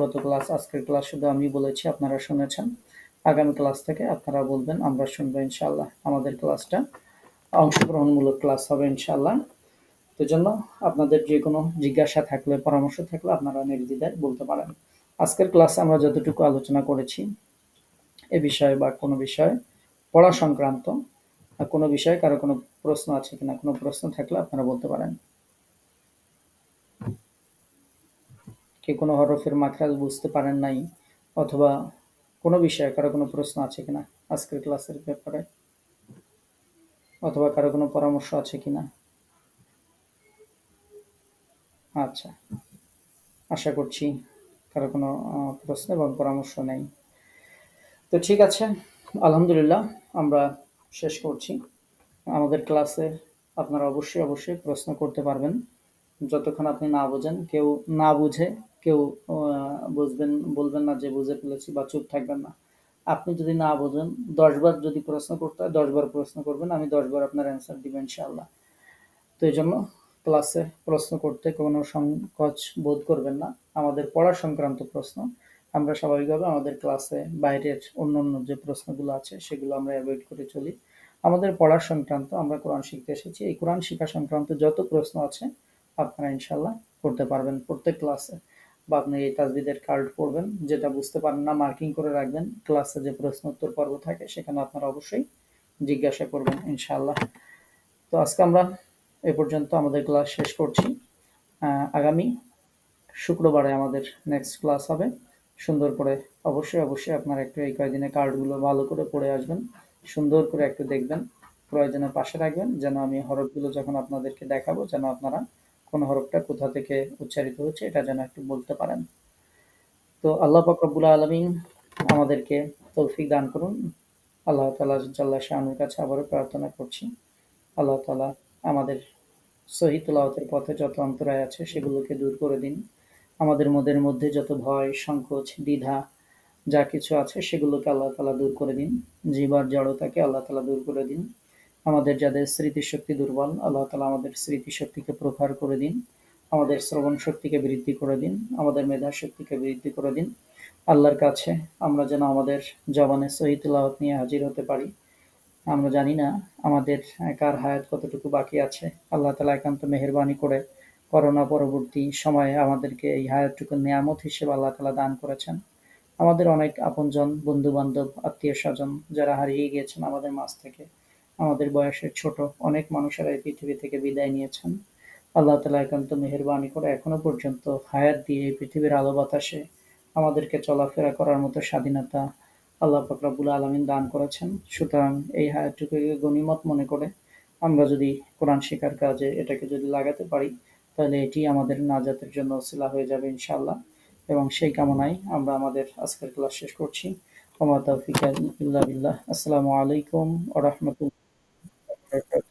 গত ক্লাস আজকের ক্লাস শুধু আমি বলেছি, আপনারা শুনেছেন। আগামী ক্লাস থেকে আপনারা বলবেন, আমরা শুনবো ইনশাআল্লাহ। আমাদের ক্লাসটা অংশগ্রহণমূলক ক্লাস হবে ইনশাআল্লাহ। তো জন্য আপনাদের যে কোনো জিজ্ঞাসা থাকলে পরামর্শ থাকলে আপনারা নির্দ্বিধায় বলতে পারেন। আজকের ক্লাসে আমরা যতটুকু আলোচনা করেছি এ বিষয়ে বা কোনো বিষয়ে পড়া সংক্রান্ত কোনো বিষয়ে কারো কোনো প্রশ্ন আছে কিনা, কোনো প্রশ্ন থাকলে আপনারা বলতে পারেন। কেউ কোনো হরফের মাখরাজ বুঝতে পারেন নাই অথবা কোনো বিষয়ে কারো কোনো প্রশ্ন আছে কিনা আজকের ক্লাসের ব্যাপারে, অথবা কারো কোনো পরামর্শ আছে কিনা? আচ্ছা, আশা করছি কারো কোনো প্রশ্ন এবং পরামর্শ নেই। তো ঠিক আছে, আলহামদুলিল্লাহ আমরা শেষ করছি। আমাদের ক্লাসে আপনারা অবশ্যই অবশ্যই প্রশ্ন করতে পারবেন যতক্ষণ আপনি না বোঝেন। কেউ না বুঝে কেউ বলবেন না যে বুঝে ফেলেছি বা চুপ থাকবেন না। আপনি যদি না বোঝেন 10 বার যদি প্রশ্ন করতে হয় 10 বার প্রশ্ন করবেন, আমি 10 বার আপনার অ্যান্সার দিব ইনশাআল্লাহ। তো এই জন্য ক্লাসে প্রশ্ন করতে কোনো সংকোচ বোধ করবেন না। আমাদের পড়া সংক্রান্ত প্রশ্ন আমরা স্বাভাবিকভাবে আমাদের ক্লাসে বাইরের অন্যান্য যে প্রশ্নগুলো আছে সেগুলো আমরা এভয়েড করে চলি। আমাদের পড়া সংক্রান্ত আমরা কোরআন শিখতে এসেছি। এই কোরআন শিক্ষা সংক্রান্ত যত প্রশ্ন আছে আপনারা ইনশাআল্লাহ করতে পারবেন প্রত্যেক ক্লাসে। বা আপনি এই তাজবিদের কার্ড পড়বেন, যেটা বুঝতে পারেন না মার্কিং করে রাখবেন। ক্লাসে যে প্রশ্ন উত্তর পর্ব থাকে সেখানে আপনারা অবশ্যই জিজ্ঞাসা করবেন ইনশাআল্লাহ। তো আজকে আমরা এ পর্যন্ত আমাদের ক্লাস শেষ করছি। আগামী শুক্রবারে আমাদের নেক্সট ক্লাস হবে। সুন্দর করে অবশ্যই আপনারা একটু এই কয়েকদিনে কার্ডগুলো ভালো করে পড়ে আসবেন। সুন্দর করে একটু দেখবেন। প্রয়োজনে পাশে রাখবেন যেন আমি হরফগুলো যখন আপনাদেরকে দেখাবো যেন আপনারা কোন হরফটা কোথা থেকে উচ্চারিত হচ্ছে এটা যেন একটু বলতে পারেন। তো আল্লাহ পাক রব্বুল আলামিন আমাদেরকে তৌফিক দান করুন। আল্লাহ তাআলা জাল্লা শানুর কাছে আবারও প্রার্থনা করছি। আল্লাহ তাআলা আমাদের সহি তেলাওয়াতের পথে যত অন্তরায় আছে সেগুলোকে দূর করে দিন। আমাদের মধ্যে যত ভয়, সংকোচ, দ্বিধা যা কিছু আছে সেগুলোকে আল্লাহ তাআলা দূর করে দিন। জিহ্বার জড়তাকে আল্লাহ তাআলা দূর করে দিন। আমাদের যাদের স্মৃতিশক্তি দুর্বল আল্লাহ তাআলা আমাদের স্মৃতিশক্তিকে প্রখর করে দিন। আমাদের শ্রবণ শক্তিকে বৃদ্ধি করে দিন। আমাদের মেধা শক্তিকে বৃদ্ধি করে দিন। আল্লাহর কাছে আমরা যেন আমাদের জবানে সহি তেলাওয়াত নিয়ে হাজির হতে পারি। আমরা জানি না আমাদের কার হায়াত কতটুকু বাকি আছে। আল্লাহ তাআলা একান্ত মেহেরবানি করে করোনা পরবর্তী সময়ে আমাদেরকে এই হায়াতটুকু নেয়ামত হিসেবে আল্লাহ তাআলা দান করেছেন। আমাদের অনেক আপনজন, বন্ধু-বান্ধব, আত্মীয়স্বজন যারা হারিয়ে গিয়েছেন আমাদের মাঝ থেকে। আমাদের বয়সের ছোট অনেক মানুষেরা এই পৃথিবী থেকে বিদায় নিয়েছেন। আল্লাহ তাআলা একান্ত মেহেরবানি করে এখনো পর্যন্ত হায়াত দিয়ে এই পৃথিবীর আলো বাতাসে আমাদেরকে চলাফেরা করার মতো স্বাধীনতা আল্লাহ পাক রব্বুল আলামিন দান করেছেন। সুতরাং এই হায়াতটুকুকে গনিমত মনে করে আমরা যদি কোরআন শেখার কাজে এটাকে যদি লাগাতে পারি তাহলে এটি আমাদের নাজাতের জন্য ওসিলা হয়ে যাবে ইনশাআল্লাহ। এবং সেই কামনায় আমরা আমাদের আজকের ক্লাস শেষ করছি। ওমা তাওফিক ইল্লা বিল্লাহ। আসসালামু আলাইকুম ওয়া রাহমাতুল্লাহি ওয়া বারাকাতুহু।